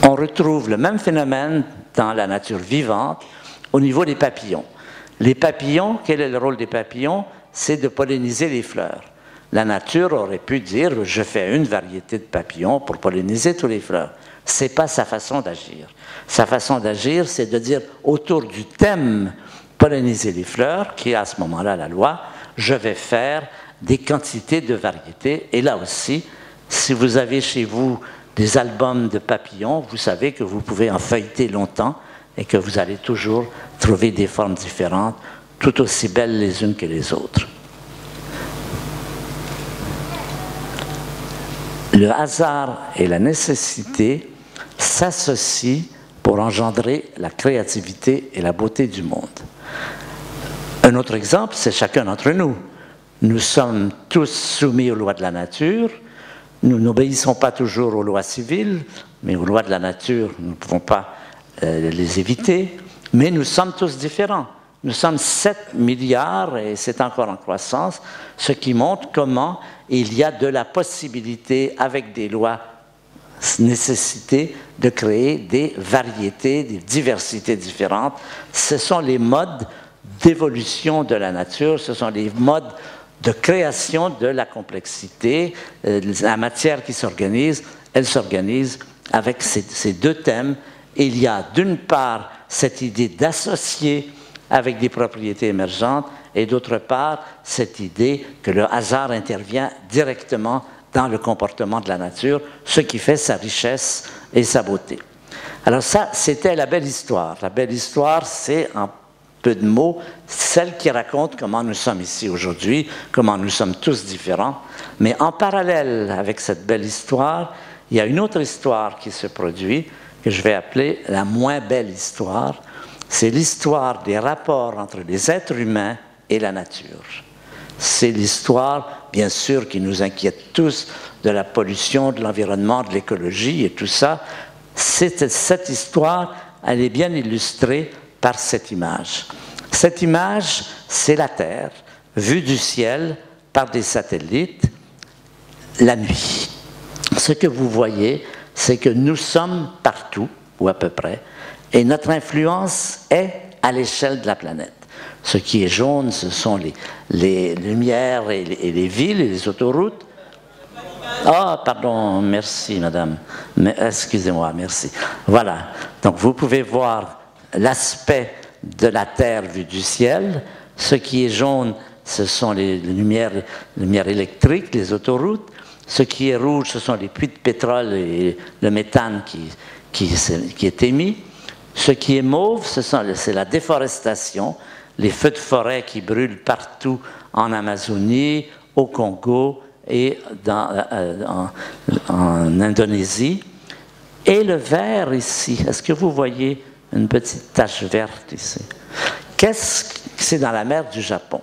On retrouve le même phénomène dans la nature vivante au niveau des papillons. Les papillons, quel est le rôle des papillons? C'est de polliniser les fleurs. La nature aurait pu dire, je fais une variété de papillons pour polliniser toutes les fleurs. Ce n'est pas sa façon d'agir. Sa façon d'agir, c'est de dire, autour du thème polliniser les fleurs, qui est à ce moment-là la loi, je vais faire des quantités de variétés. Et là aussi, si vous avez chez vous des albums de papillons, vous savez que vous pouvez en feuilleter longtemps et que vous allez toujours trouver des formes différentes, tout aussi belles les unes que les autres. Le hasard et la nécessité s'associent pour engendrer la créativité et la beauté du monde. Un autre exemple, c'est chacun d'entre nous. Nous sommes tous soumis aux lois de la nature. Nous n'obéissons pas toujours aux lois civiles, mais aux lois de la nature, nous ne pouvons pas les éviter. Mais nous sommes tous différents. Nous sommes 7 milliards et c'est encore en croissance, ce qui montre comment il y a de la possibilité, avec des lois nécessitées, de créer des variétés, des diversités différentes. Ce sont les modes d'évolution de la nature, ce sont les modes de création de la complexité. La matière qui s'organise, elle s'organise avec ces deux thèmes. Il y a d'une part cette idée d'associer avec des propriétés émergentes et d'autre part cette idée que le hasard intervient directement dans le comportement de la nature, ce qui fait sa richesse et sa beauté. Alors ça, c'était la belle histoire. La belle histoire, c'est en peu de mots, celle qui raconte comment nous sommes ici aujourd'hui, comment nous sommes tous différents. Mais en parallèle avec cette belle histoire, il y a une autre histoire qui se produit, que je vais appeler la moins belle histoire. C'est l'histoire des rapports entre les êtres humains et la nature. C'est l'histoire, bien sûr, qui nous inquiète tous, de la pollution, de l'environnement, de l'écologie et tout ça. Cette histoire, elle est bien illustrée par cette image. Cette image, c'est la Terre, vue du ciel par des satellites, la nuit. Ce que vous voyez, c'est que nous sommes partout, ou à peu près, et notre influence est à l'échelle de la planète. Ce qui est jaune, ce sont les lumières et les villes et les autoroutes. Ah, pardon, merci madame. Excusez-moi, merci. Voilà, donc vous pouvez voir l'aspect de la Terre vue du ciel. Ce qui est jaune, ce sont les lumières électriques, les autoroutes. Ce qui est rouge, ce sont les puits de pétrole et le méthane qui est émis. Ce qui est mauve, c'est la déforestation, les feux de forêt qui brûlent partout en Amazonie, au Congo et en Indonésie. Et le vert ici, est-ce que vous voyez une petite tache verte ici? C'est dans la mer du Japon.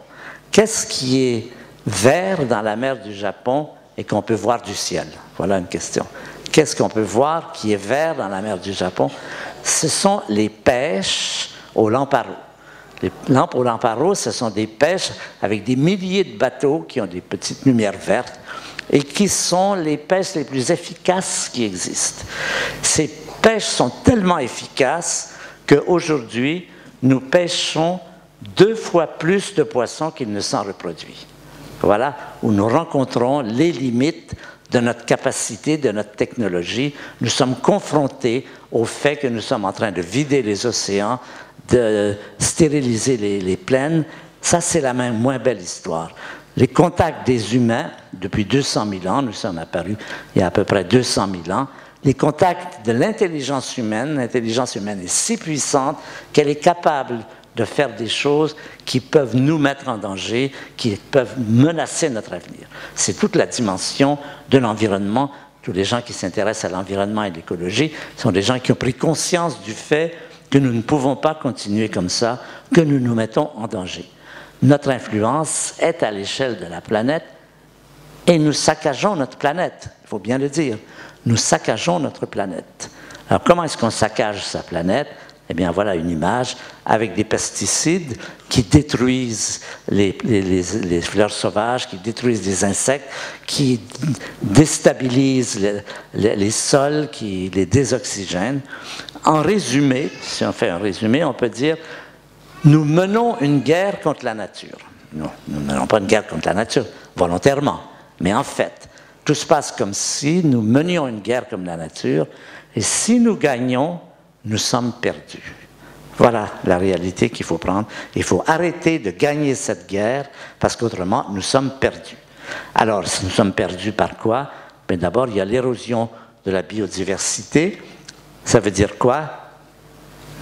Qu'est-ce qui est vert dans la mer du Japon et qu'on peut voir du ciel? Voilà une question. Qu'est-ce qu'on peut voir qui est vert dans la mer du Japon? Ce sont les pêches au Lamparo. Les lampes au Lamparo, ce sont des pêches avec des milliers de bateaux qui ont des petites lumières vertes et qui sont les pêches les plus efficaces qui existent. Ces pêches sont tellement efficaces qu'aujourd'hui, nous pêchons 2 fois plus de poissons qu'il ne s'en reproduit. Voilà où nous rencontrons les limites de notre capacité, de notre technologie. Nous sommes confrontés au fait que nous sommes en train de vider les océans, de stériliser les plaines. Ça, c'est la moins belle histoire. Les contacts des humains, depuis 200 000 ans, nous sommes apparus il y a à peu près 200 000 ans, les contacts de l'intelligence humaine est si puissante qu'elle est capable de faire des choses qui peuvent nous mettre en danger, qui peuvent menacer notre avenir. C'est toute la dimension de l'environnement. Tous les gens qui s'intéressent à l'environnement et l'écologie sont des gens qui ont pris conscience du fait que nous ne pouvons pas continuer comme ça, que nous nous mettons en danger. Notre influence est à l'échelle de la planète et nous saccageons notre planète, il faut bien le dire. Nous saccageons notre planète. Alors comment est-ce qu'on saccage sa planète? Eh bien, voilà une image avec des pesticides qui détruisent les fleurs sauvages, qui détruisent les insectes, qui déstabilisent les sols, qui les désoxygènent. En résumé, si on fait un résumé, on peut dire nous menons une guerre contre la nature. Non, nous ne menons pas une guerre contre la nature, volontairement. Mais en fait, tout se passe comme si nous menions une guerre comme la nature, et si nous gagnons, nous sommes perdus. Voilà la réalité qu'il faut prendre. Il faut arrêter de gagner cette guerre parce qu'autrement, nous sommes perdus. Alors, nous sommes perdus par quoi? D'abord, il y a l'érosion de la biodiversité. Ça veut dire quoi?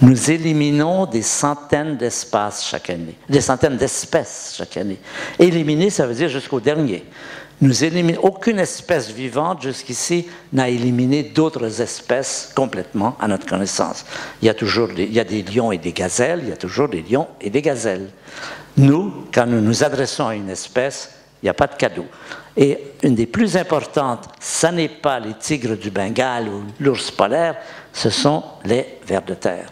Nous éliminons des centaines d'espaces chaque année, des centaines d'espèces chaque année. Éliminer, ça veut dire jusqu'au dernier. Nous éliminons, aucune espèce vivante jusqu'ici n'a éliminé d'autres espèces complètement à notre connaissance. Il y a des lions et des gazelles, il y a toujours des lions et des gazelles. Nous, quand nous nous adressons à une espèce, il n'y a pas de cadeau. Et une des plus importantes, ce n'est pas les tigres du Bengale ou l'ours polaire, ce sont les vers de terre.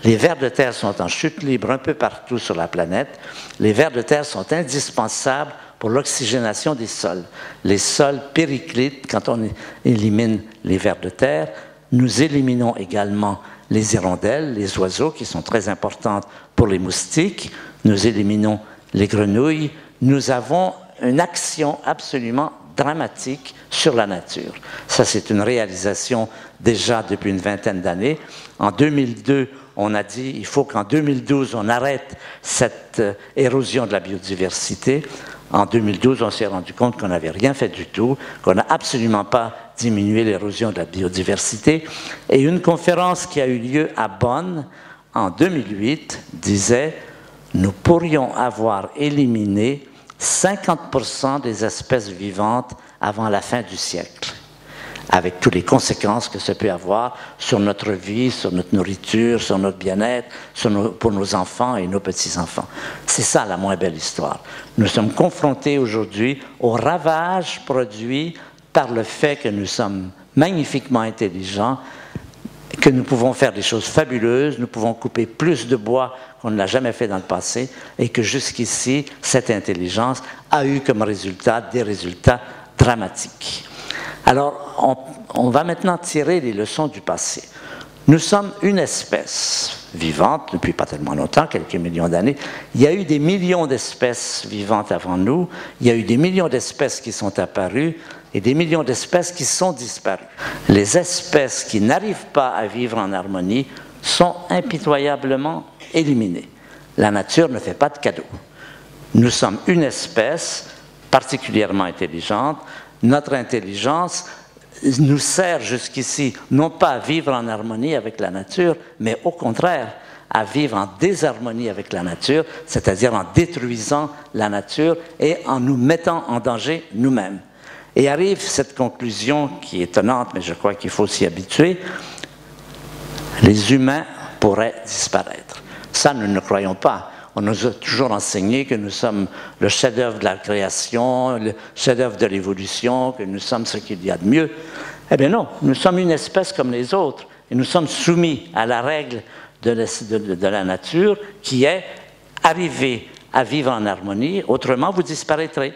Les vers de terre sont en chute libre un peu partout sur la planète. Les vers de terre sont indispensables pour l'oxygénation des sols. Les sols périclitent quand on élimine les vers de terre. Nous éliminons également les hirondelles, les oiseaux qui sont très importantes pour les moustiques. Nous éliminons les grenouilles. Nous avons une action absolument dramatique sur la nature. Ça, c'est une réalisation déjà depuis une vingtaine d'années. En 2002, on a dit il faut qu'en 2012, on arrête cette érosion de la biodiversité. En 2012, on s'est rendu compte qu'on n'avait rien fait du tout, qu'on n'a absolument pas diminué l'érosion de la biodiversité. Et une conférence qui a eu lieu à Bonn en 2008 disait « Nous pourrions avoir éliminé 50% des espèces vivantes avant la fin du siècle », avec toutes les conséquences que ça peut avoir sur notre vie, sur notre nourriture, sur notre bien-être, pour nos enfants et nos petits-enfants. C'est ça la moins belle histoire. Nous sommes confrontés aujourd'hui aux ravages produits par le fait que nous sommes magnifiquement intelligents, que nous pouvons faire des choses fabuleuses, nous pouvons couper plus de bois qu'on ne l'a jamais fait dans le passé, et que jusqu'ici, cette intelligence a eu comme résultat des résultats dramatiques. Alors, on va maintenant tirer les leçons du passé. Nous sommes une espèce vivante depuis pas tellement longtemps, quelques millions d'années. Il y a eu des millions d'espèces vivantes avant nous, il y a eu des millions d'espèces qui sont apparues et des millions d'espèces qui sont disparues. Les espèces qui n'arrivent pas à vivre en harmonie sont impitoyablement éliminées. La nature ne fait pas de cadeaux. Nous sommes une espèce particulièrement intelligente. Notre intelligence nous sert jusqu'ici, non pas à vivre en harmonie avec la nature, mais au contraire, à vivre en désharmonie avec la nature, c'est-à-dire en détruisant la nature et en nous mettant en danger nous-mêmes. Et arrive cette conclusion qui est étonnante, mais je crois qu'il faut s'y habituer, les humains pourraient disparaître. Ça, nous ne croyons pas. On nous a toujours enseigné que nous sommes le chef-d'œuvre de la création, le chef-d'œuvre de l'évolution, que nous sommes ce qu'il y a de mieux. Eh bien non, nous sommes une espèce comme les autres et nous sommes soumis à la règle de la nature qui est arriver à vivre en harmonie, autrement vous disparaîtrez.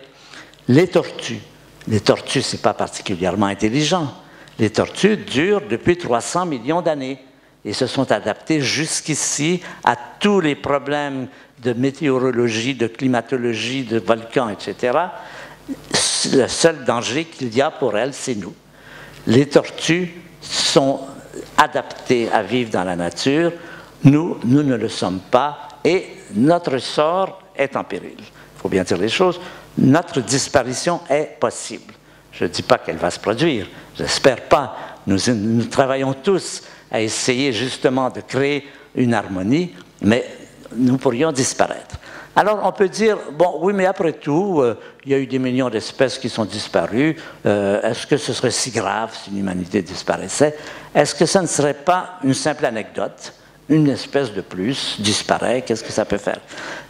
Les tortues, ce n'est pas particulièrement intelligent. Les tortues durent depuis 300 millions d'années et se sont adaptées jusqu'ici à tous les problèmes de météorologie, de climatologie, de volcans, etc. Le seul danger qu'il y a pour elles, c'est nous. Les tortues sont adaptées à vivre dans la nature. Nous ne le sommes pas et notre sort est en péril. Il faut bien dire les choses. Notre disparition est possible. Je ne dis pas qu'elle va se produire. J'espère pas. Nous travaillons tous à essayer justement de créer une harmonie, mais nous pourrions disparaître. Alors on peut dire, bon, oui, mais après tout, il y a eu des millions d'espèces qui sont disparues. Est-ce que ce serait si grave si l'humanité disparaissait? Est-ce que ça ne serait pas une simple anecdote? Une espèce de plus disparaît, qu'est-ce que ça peut faire?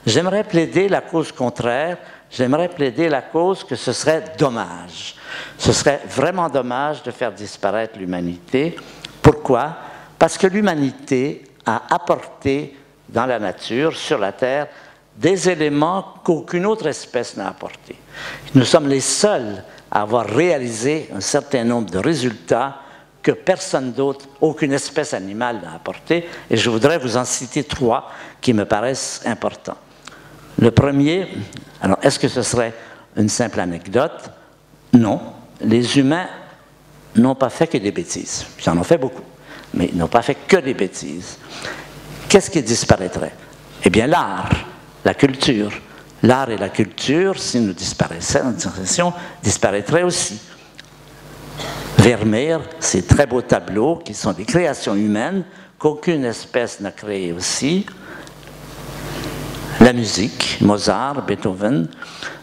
J'aimerais plaider la cause contraire. J'aimerais plaider la cause que ce serait dommage. Ce serait vraiment dommage de faire disparaître l'humanité. Pourquoi? Parce que l'humanité a apporté dans la nature, sur la Terre, des éléments qu'aucune autre espèce n'a apportés. Nous sommes les seuls à avoir réalisé un certain nombre de résultats que personne d'autre, aucune espèce animale n'a apporté, et je voudrais vous en citer 3 qui me paraissent importants. Le premier, alors est-ce que ce serait une simple anecdote? Non. Les humains n'ont pas fait que des bêtises. Ils en ont fait beaucoup, mais ils n'ont pas fait que des bêtises. Qu'est-ce qui disparaîtrait? Eh bien, l'art, la culture. L'art et la culture, si nous disparaissions, disparaîtraient aussi. Vermeer, ces très beaux tableaux qui sont des créations humaines qu'aucune espèce n'a créées aussi. La musique, Mozart, Beethoven.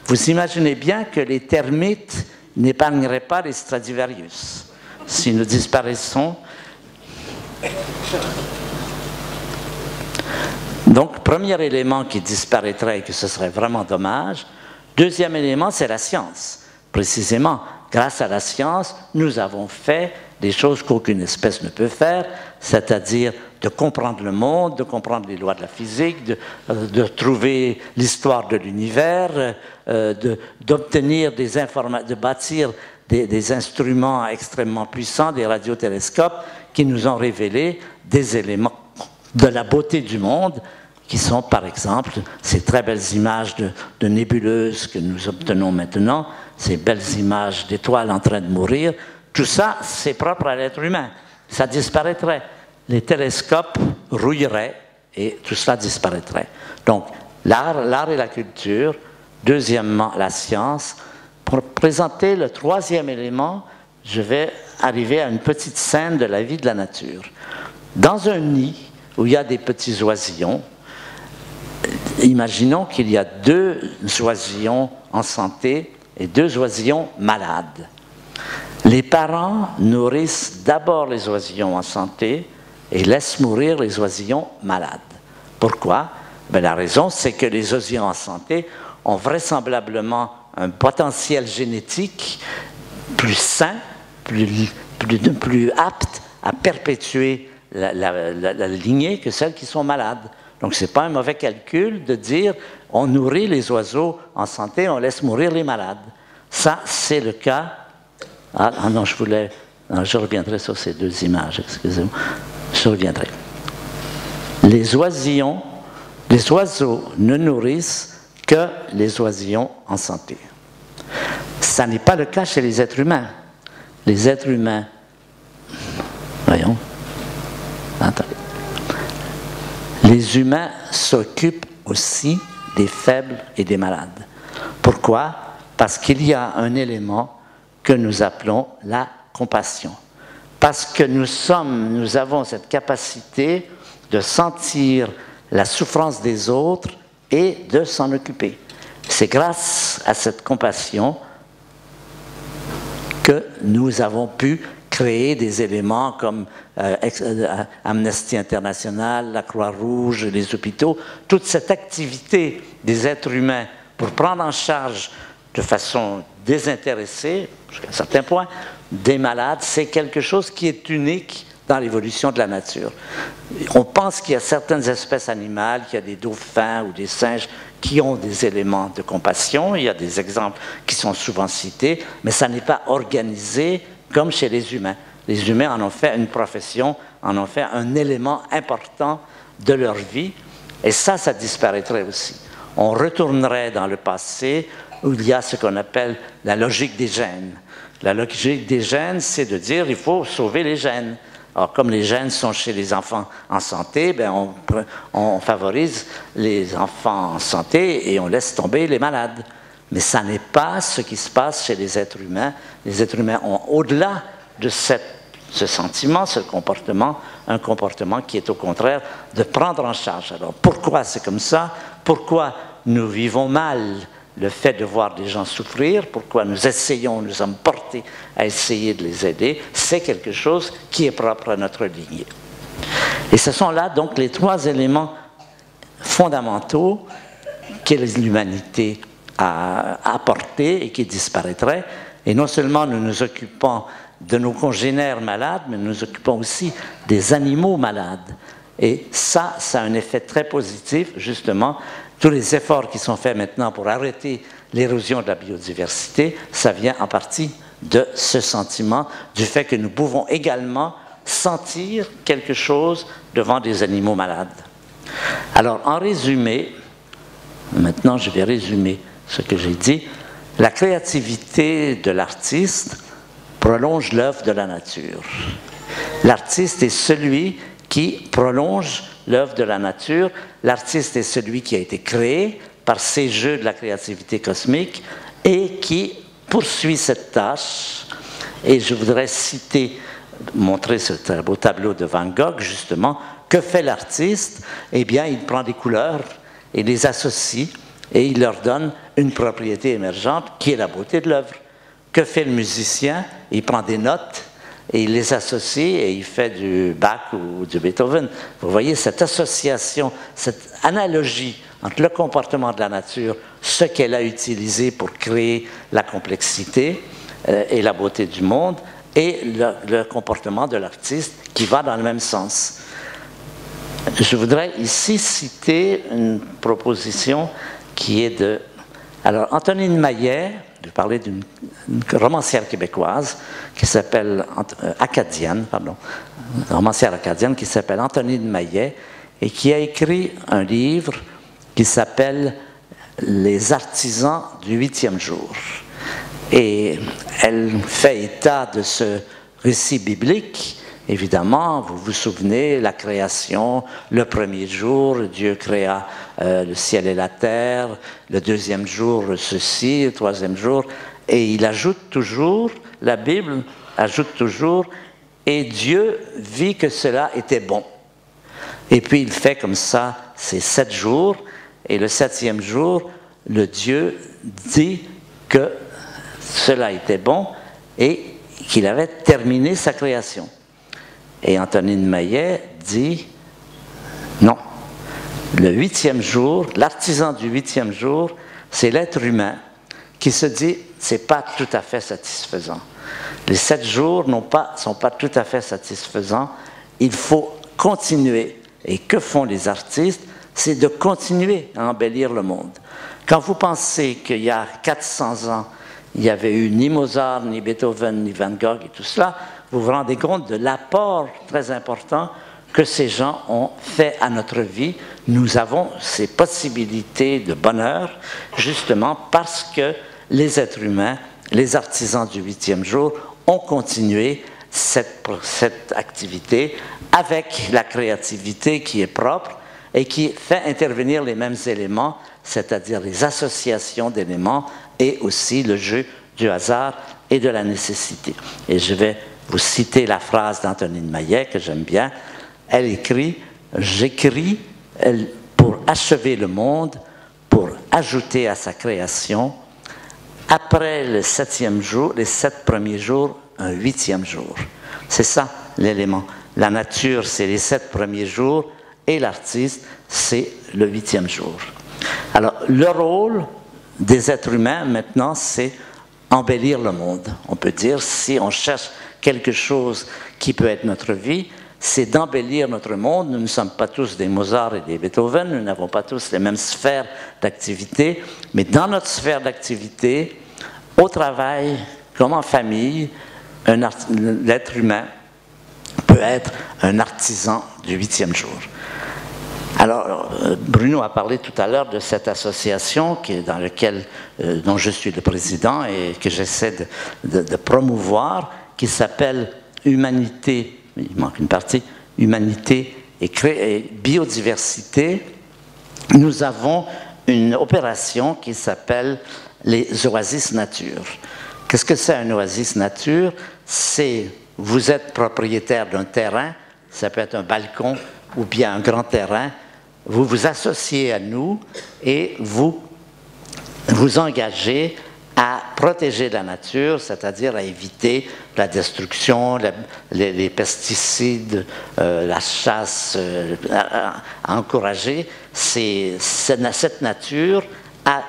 Vous imaginez bien que les termites n'épargneraient pas les Stradivarius. Si nous disparaissons... Donc, premier élément qui disparaîtrait et que ce serait vraiment dommage. Deuxième élément, c'est la science. Précisément, grâce à la science, nous avons fait des choses qu'aucune espèce ne peut faire, c'est-à-dire de comprendre le monde, de comprendre les lois de la physique, de trouver l'histoire de l'univers, d'obtenir des informations, de bâtir des instruments extrêmement puissants, des radiotélescopes, qui nous ont révélé des éléments de la beauté du monde, qui sont par exemple ces très belles images de nébuleuses que nous obtenons maintenant, ces belles images d'étoiles en train de mourir. Tout ça, c'est propre à l'être humain. Ça disparaîtrait. Les télescopes rouilleraient et tout cela disparaîtrait. Donc, l'art et la culture. Deuxièmement, la science. Pour présenter le troisième élément, je vais arriver à une petite scène de la vie de la nature. Dans un nid où il y a des petits oisillons, imaginons qu'il y a 2 oisillons en santé et 2 oisillons malades. Les parents nourrissent d'abord les oisillons en santé et laissent mourir les oisillons malades. Pourquoi? Ben, la raison, c'est que les oisillons en santé ont vraisemblablement un potentiel génétique plus sain, plus apte à perpétuer la lignée que celles qui sont malades. Donc, ce n'est pas un mauvais calcul de dire on nourrit les oiseaux en santé, on laisse mourir les malades. Ça, c'est le cas. Ah non, je reviendrai sur ces 2 images, excusez-moi. Je reviendrai. Les oisillons, les oiseaux ne nourrissent que les oisillons en santé. Ça n'est pas le cas chez les êtres humains. Les êtres humains, voyons, attendez. Les humains s'occupent aussi des faibles et des malades. Pourquoi? Parce qu'il y a un élément que nous appelons la compassion. Parce que nous avons cette capacité de sentir la souffrance des autres et de s'en occuper. C'est grâce à cette compassion que nous avons pu créer des éléments comme Amnesty International, la Croix-Rouge, les hôpitaux, toute cette activité des êtres humains pour prendre en charge de façon désintéressée, jusqu'à un certain point, des malades, c'est quelque chose qui est unique dans l'évolution de la nature. On pense qu'il y a certaines espèces animales, qu'il y a des dauphins ou des singes qui ont des éléments de compassion, il y a des exemples qui sont souvent cités, mais ça n'est pas organisé comme chez les humains. Les humains en ont fait une profession, en ont fait un élément important de leur vie, et ça disparaîtrait aussi. On retournerait dans le passé où il y a ce qu'on appelle la logique des gènes. La logique des gènes, c'est de dire il faut sauver les gènes. Alors, comme les gènes sont chez les enfants en santé, ben on favorise les enfants en santé et on laisse tomber les malades. Mais ça n'est pas ce qui se passe chez les êtres humains. Les êtres humains ont, au-delà de ce sentiment, ce comportement, un comportement qui est au contraire de prendre en charge. Alors, pourquoi c'est comme ça? Pourquoi nous vivons mal le fait de voir des gens souffrir? Pourquoi nous sommes portés à essayer de les aider? C'est quelque chose qui est propre à notre lignée. Et ce sont là donc les 3 éléments fondamentaux que l'humanité a apportés et qui disparaîtraient. Et non seulement nous nous occupons de nos congénères malades, mais nous nous occupons aussi des animaux malades. Et ça a un effet très positif, justement. Tous les efforts qui sont faits maintenant pour arrêter l'érosion de la biodiversité, ça vient en partie de ce sentiment, du fait que nous pouvons également sentir quelque chose devant des animaux malades. Alors, en résumé, maintenant je vais résumer ce que j'ai dit, la créativité de l'artiste prolonge l'œuvre de la nature. L'artiste est celui qui prolonge l'œuvre de la nature. L'artiste est celui qui a été créé par ces jeux de la créativité cosmique et qui poursuit cette tâche Et je voudrais montrer ce très beau tableau de Van Gogh, justement. Que fait l'artiste? Eh bien, il prend des couleurs et les associe et il leur donne une propriété émergente qui est la beauté de l'œuvre. Que fait le musicien? Il prend des notes et il les associe et il fait du Bach ou du Beethoven. Vous voyez cette association, cette analogie entre le comportement de la nature, ce qu'elle a utilisé pour créer la complexité et la beauté du monde, et le comportement de l'artiste qui va dans le même sens. Je voudrais ici citer une proposition qui est de... Alors, Antonine Maillet, je parlais d'une romancière québécoise qui s'appelle... acadienne, pardon. Une romancière acadienne qui s'appelle Antonine Maillet et qui a écrit un livre qui s'appelle « Les artisans du 8e jour ». Et elle fait état de ce récit biblique. Évidemment, vous vous souvenez, la création, le premier jour, Dieu créa le ciel et la terre, le deuxième jour, ceci, le troisième jour, et il ajoute toujours, la Bible ajoute toujours, et Dieu vit que cela était bon. Et puis il fait comme ça ces 7 jours, et le 7e jour, le Dieu dit que cela était bon et qu'il avait terminé sa création. Et Antonine Maillet dit non. Le 8e jour, l'artisan du 8e jour, c'est l'être humain qui se dit c'est pas tout à fait satisfaisant. Les 7 jours sont pas tout à fait satisfaisants. Il faut continuer. Et que font les artistes? C'est de continuer à embellir le monde. Quand vous pensez qu'il y a 400 ans, il n'y avait eu ni Mozart, ni Beethoven, ni Van Gogh et tout cela, vous vous rendez compte de l'apport très important que ces gens ont fait à notre vie. Nous avons ces possibilités de bonheur, justement parce que les êtres humains, les artisans du 8e jour, ont continué cette activité avec la créativité qui est propre et qui fait intervenir les mêmes éléments, c'est-à-dire les associations d'éléments et aussi le jeu du hasard et de la nécessité. Et je vais vous citer la phrase d'Antonine Maillet que j'aime bien. Elle écrit « J'écris pour achever le monde, pour ajouter à sa création, après le 7e jour, les 7 premiers jours, un 8e jour. » C'est ça l'élément. La nature, c'est les 7 premiers jours et l'artiste, c'est le 8e jour. Alors, le rôle des êtres humains, maintenant, c'est embellir le monde. On peut dire, si on cherche quelque chose qui peut être notre vie, c'est d'embellir notre monde. Nous ne sommes pas tous des Mozart et des Beethoven, nous n'avons pas tous les mêmes sphères d'activité, mais dans notre sphère d'activité, au travail, comme en famille, l'être humain peut être un artisan du 8e jour. Alors, Bruno a parlé tout à l'heure de cette association dont je suis le président et que j'essaie de promouvoir, qui s'appelle Humanité, il manque une partie, Humanité et Biodiversité. Nous avons une opération qui s'appelle les oasis nature. Qu'est-ce que c'est un oasis nature? C'est, vous êtes propriétaire d'un terrain, ça peut être un balcon ou bien un grand terrain, vous vous associez à nous et vous vous engagez à protéger la nature, c'est-à-dire à éviter la destruction, les pesticides, la chasse, à encourager cette nature à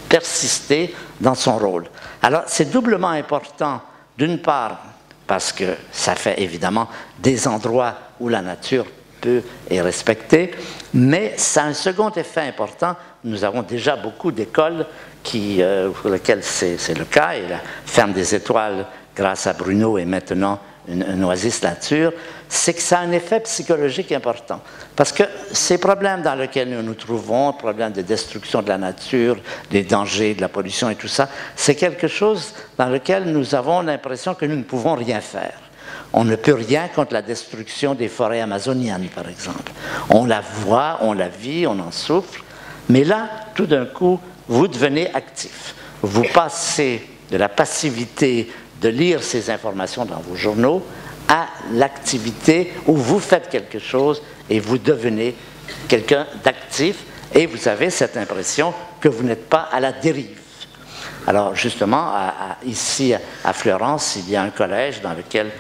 persister dans son rôle. Alors, c'est doublement important, d'une part, parce que ça fait évidemment des endroits où la nature est respectée, mais ça a un second effet important. Nous avons déjà beaucoup d'écoles pour lesquelles c'est le cas, et la Ferme des Étoiles, grâce à Bruno, est maintenant une oasis nature. C'est que ça a un effet psychologique important. Parce que ces problèmes dans lesquels nous nous trouvons, problèmes de destruction de la nature, des dangers, de la pollution et tout ça, c'est quelque chose dans lequel nous avons l'impression que nous ne pouvons rien faire. On ne peut rien contre la destruction des forêts amazoniennes, par exemple. On la voit, on la vit, on en souffre. Mais là, tout d'un coup, vous devenez actif. Vous passez de la passivité de lire ces informations dans vos journaux à l'activité où vous faites quelque chose et vous devenez quelqu'un d'actif et vous avez cette impression que vous n'êtes pas à la dérive. Alors justement, ici à Florence, il y a un collège dans lequel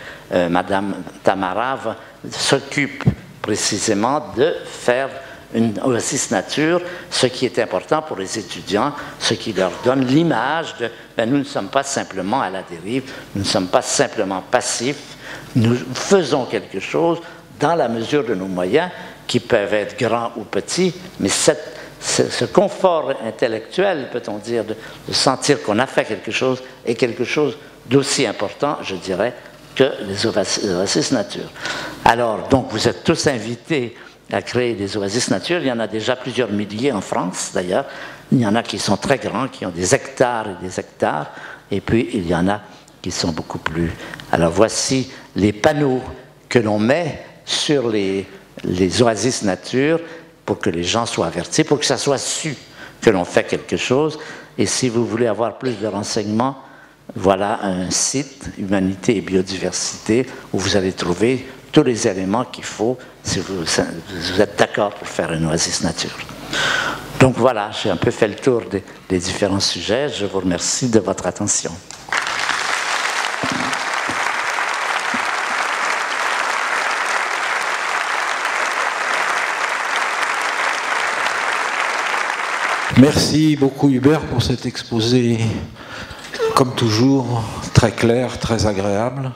Madame Tamara s'occupe précisément de faire une Oasis Nature, ce qui est important pour les étudiants, ce qui leur donne l'image de nous ne sommes pas simplement à la dérive, nous ne sommes pas simplement passifs, nous faisons quelque chose dans la mesure de nos moyens, qui peuvent être grands ou petits, mais ce confort intellectuel, peut-on dire, de sentir qu'on a fait quelque chose, est quelque chose d'aussi important, je dirais, que les Oasis Nature. Alors, donc, vous êtes tous invités à créer des Oasis Nature. Il y en a déjà plusieurs milliers en France, d'ailleurs. Il y en a qui sont très grands, qui ont des hectares et des hectares, et puis il y en a qui sont beaucoup plus... Alors, voici les panneaux que l'on met sur les Oasis Nature pour que les gens soient avertis, pour que ça soit su que l'on fait quelque chose. Et si vous voulez avoir plus de renseignements, voilà un site, Humanité et Biodiversité, où vous allez trouver tous les éléments qu'il faut si vous êtes d'accord pour faire une Oasis Nature. Donc voilà, j'ai un peu fait le tour des différents sujets. Je vous remercie de votre attention. Merci beaucoup Hubert pour cet exposé, comme toujours, très clair, très agréable.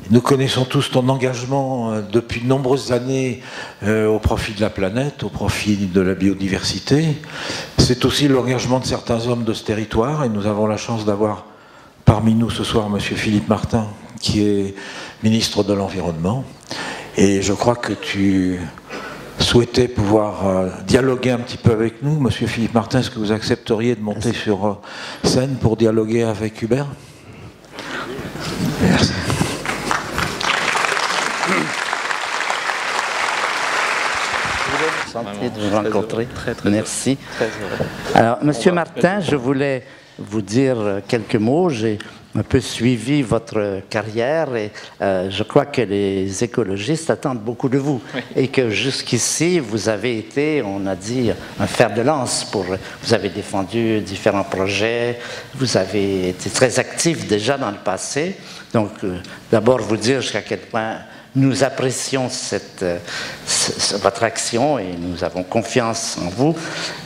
Nous connaissons tous ton engagement depuis de nombreuses années au profit de la planète, au profit de la biodiversité. C'est aussi l'engagement de certains hommes de ce territoire et nous avons la chance d'avoir parmi nous ce soir M. Philippe Martin, qui est ministre de l'Environnement. Et je crois que tu souhaitais pouvoir dialoguer un petit peu avec nous. Monsieur Philippe Martin, est-ce que vous accepteriez de monter sur scène pour dialoguer avec Hubert? Merci. Santé de vous rencontrer. Merci. Alors, Monsieur Martin, je voulais vous dire quelques mots. J'ai un peu suivi votre carrière et je crois que les écologistes attendent beaucoup de vous. Oui. Et que jusqu'ici, vous avez été, on a dit, un fer de lance. Vous avez défendu différents projets, vous avez été très actif déjà dans le passé. Donc, d'abord, vous dire jusqu'à quel point nous apprécions votre action et nous avons confiance en vous.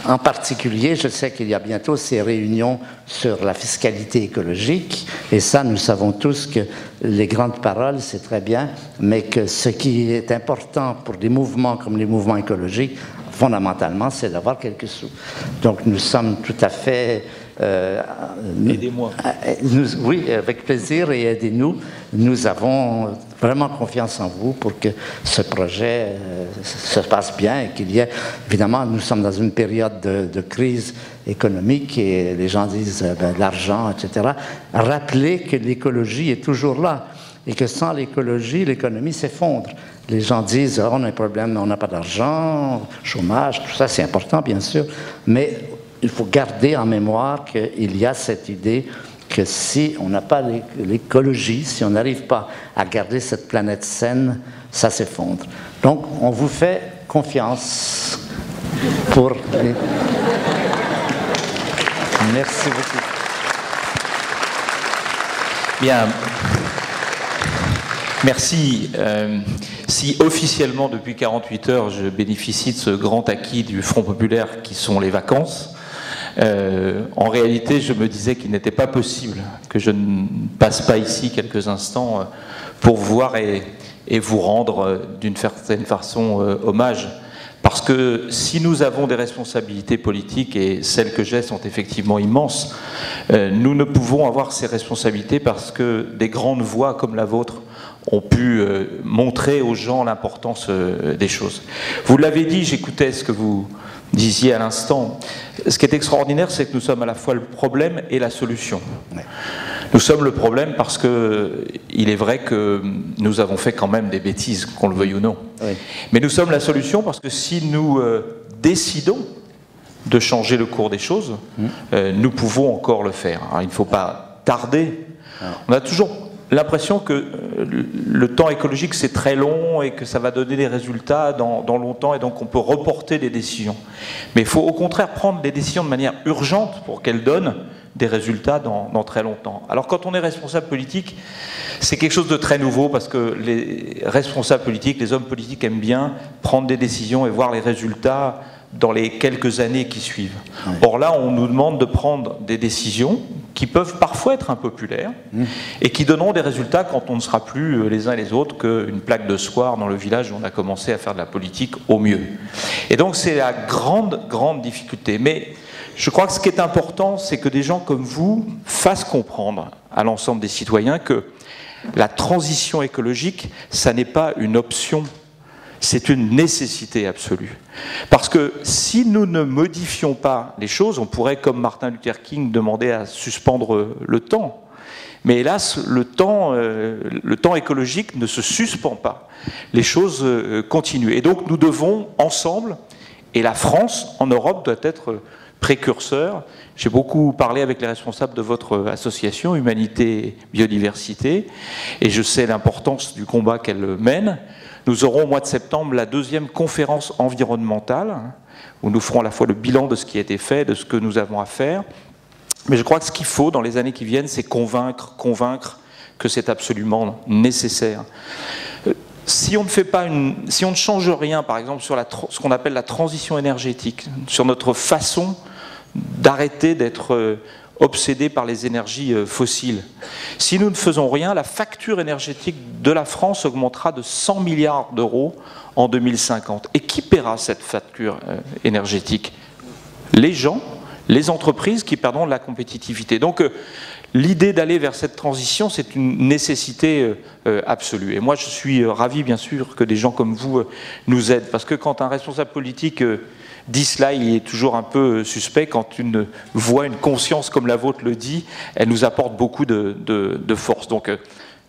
En particulier, je sais qu'il y a bientôt ces réunions sur la fiscalité écologique et ça, nous savons tous que les grandes paroles, c'est très bien, mais que ce qui est important pour des mouvements comme les mouvements écologiques, fondamentalement, c'est d'avoir quelques sous. Donc, nous sommes tout à fait... Aidez-moi. Oui, avec plaisir et aidez-nous. Nous avons vraiment confiance en vous pour que ce projet se passe bien et qu'il y ait... Évidemment, nous sommes dans une période de crise économique et les gens disent l'argent, etc. Rappelez que l'écologie est toujours là et que sans l'écologie, l'économie s'effondre. Les gens disent oh, on a un problème, on n'a pas d'argent, chômage, tout ça, c'est important, bien sûr, mais il faut garder en mémoire qu'il y a cette idée que si on n'a pas l'écologie, si on n'arrive pas à garder cette planète saine, ça s'effondre. Donc, on vous fait confiance pour les... Merci beaucoup. Bien. Merci. Si officiellement, depuis 48 heures, je bénéficie de ce grand acquis du Front populaire qui sont les vacances, en réalité, je me disais qu'il n'était pas possible que je ne passe pas ici quelques instants pour voir et vous rendre d'une certaine façon hommage. Parce que si nous avons des responsabilités politiques, et celles que j'ai sont effectivement immenses, nous ne pouvons avoir ces responsabilités parce que des grandes voix comme la vôtre ont pu montrer aux gens l'importance des choses. Vous l'avez dit, j'écoutais ce que vous disiez à l'instant. Ce qui est extraordinaire, c'est que nous sommes à la fois le problème et la solution. Nous sommes le problème parce que il est vrai que nous avons fait quand même des bêtises, qu'on le veuille ou non. Oui. Mais nous sommes la solution parce que si nous décidons de changer le cours des choses, nous pouvons encore le faire. Alors, il ne faut pas tarder On a toujours l'impression que le temps écologique c'est très long et que ça va donner des résultats dans longtemps et donc on peut reporter des décisions. Mais il faut au contraire prendre des décisions de manière urgente pour qu'elles donnent des résultats dans très longtemps. Alors quand on est responsable politique, c'est quelque chose de très nouveau parce que les responsables politiques, les hommes politiques aiment bien prendre des décisions et voir les résultats dans les quelques années qui suivent. Or là, on nous demande de prendre des décisions qui peuvent parfois être impopulaires et qui donneront des résultats quand on ne sera plus les uns et les autres qu'une plaque de square dans le village où on a commencé à faire de la politique au mieux. Et donc c'est la grande difficulté. Mais je crois que ce qui est important, c'est que des gens comme vous fassent comprendre à l'ensemble des citoyens que la transition écologique, ça n'est pas une option, c'est une nécessité absolue. Parce que si nous ne modifions pas les choses, on pourrait, comme Martin Luther King, demander à suspendre le temps. Mais hélas, le temps écologique ne se suspend pas. Les choses continuent. Et donc nous devons, ensemble, et la France, en Europe, doit être précurseur. J'ai beaucoup parlé avec les responsables de votre association, Humanité Biodiversité, et je sais l'importance du combat qu'elle mène. Nous aurons au mois de septembre la 2e conférence environnementale, où nous ferons à la fois le bilan de ce qui a été fait, de ce que nous avons à faire. Mais je crois que ce qu'il faut dans les années qui viennent, c'est convaincre que c'est absolument nécessaire. Si on ne change rien, par exemple, sur ce qu'on appelle la transition énergétique, sur notre façon d'arrêter d'être obsédés par les énergies fossiles. Si nous ne faisons rien, la facture énergétique de la France augmentera de 100 milliards d'euros en 2050. Et qui paiera cette facture énergétique? Les gens, les entreprises qui perdront de la compétitivité. Donc l'idée d'aller vers cette transition, c'est une nécessité absolue. Et moi, je suis ravi, bien sûr, que des gens comme vous nous aident. Parce que quand un responsable politique dit cela, il est toujours un peu suspect. Quand une voix, une conscience comme la vôtre le dit, elle nous apporte beaucoup de force. Donc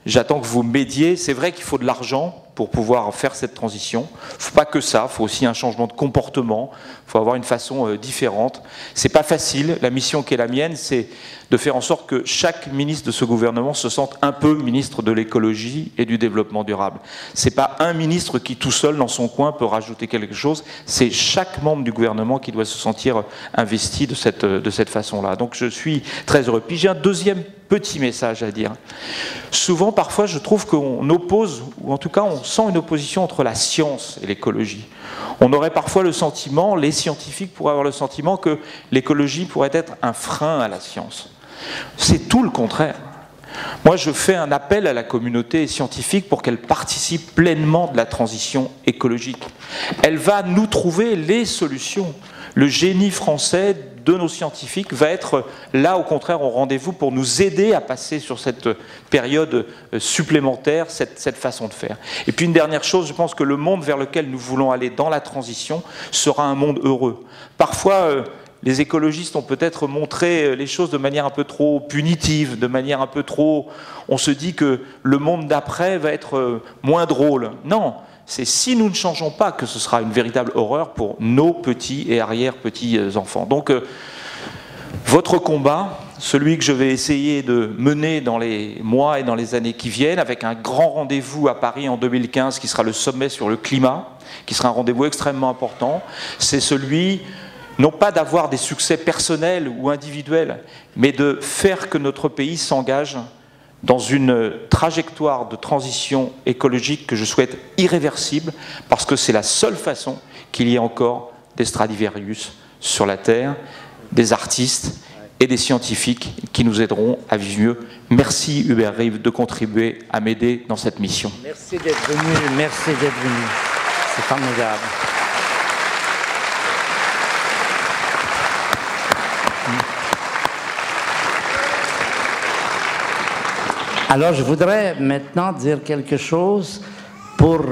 j'attends que vous m'aidiez. C'est vrai qu'il faut de l'argent pour pouvoir faire cette transition. Il ne faut pas que ça, il faut aussi un changement de comportement, il faut avoir une façon différente. Ce n'est pas facile, la mission qui est la mienne, c'est de faire en sorte que chaque ministre de ce gouvernement se sente un peu ministre de l'écologie et du développement durable. Ce n'est pas un ministre qui tout seul dans son coin peut rajouter quelque chose, c'est chaque membre du gouvernement qui doit se sentir investi de cette façon-là. Donc je suis très heureux. Puis j'ai un deuxième petit message à dire. Souvent, parfois, je trouve qu'on oppose, ou en tout cas on sent une opposition entre la science et l'écologie. On aurait parfois le sentiment, les scientifiques pourraient avoir le sentiment que l'écologie pourrait être un frein à la science. C'est tout le contraire. Moi, je fais un appel à la communauté scientifique pour qu'elle participe pleinement de la transition écologique. Elle va nous trouver les solutions. Le génie français de nos scientifiques va être là, au contraire, au rendez-vous pour nous aider à passer sur cette période supplémentaire, cette façon de faire. Et puis une dernière chose, je pense que le monde vers lequel nous voulons aller dans la transition sera un monde heureux. Parfois, les écologistes ont peut-être montré les choses de manière un peu trop punitive, de manière un peu trop... On se dit que le monde d'après va être moins drôle. Non, c'est si nous ne changeons pas que ce sera une véritable horreur pour nos petits et arrière-petits-enfants. Donc, votre combat, celui que je vais essayer de mener dans les mois et dans les années qui viennent, avec un grand rendez-vous à Paris en 2015, qui sera le sommet sur le climat, qui sera un rendez-vous extrêmement important, c'est celui... non pas d'avoir des succès personnels ou individuels, mais de faire que notre pays s'engage dans une trajectoire de transition écologique que je souhaite irréversible, parce que c'est la seule façon qu'il y ait encore des Stradivarius sur la Terre, des artistes et des scientifiques qui nous aideront à vivre mieux. Merci Hubert Reeves de contribuer à m'aider dans cette mission. Merci d'être venu, merci d'être venu. C'est formidable. Alors, je voudrais maintenant dire quelque chose pour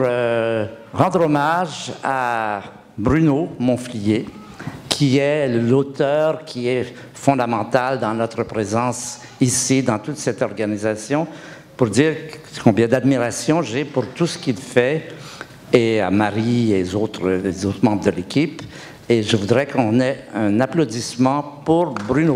rendre hommage à Bruno Monflier, qui est l'auteur qui est fondamental dans notre présence ici, dans toute cette organisation, pour dire combien d'admiration j'ai pour tout ce qu'il fait, et à Marie et les autres membres de l'équipe. Et je voudrais qu'on ait un applaudissement pour Bruno.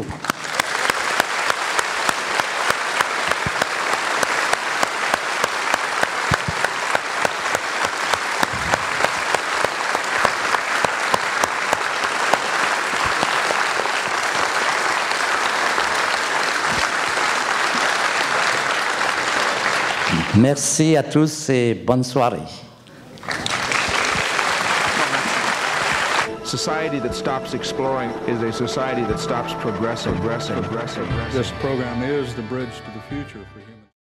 Merci à tous et bonne soirée. Society that stops exploring is a society that stops progressing. This program is the bridge to the future for human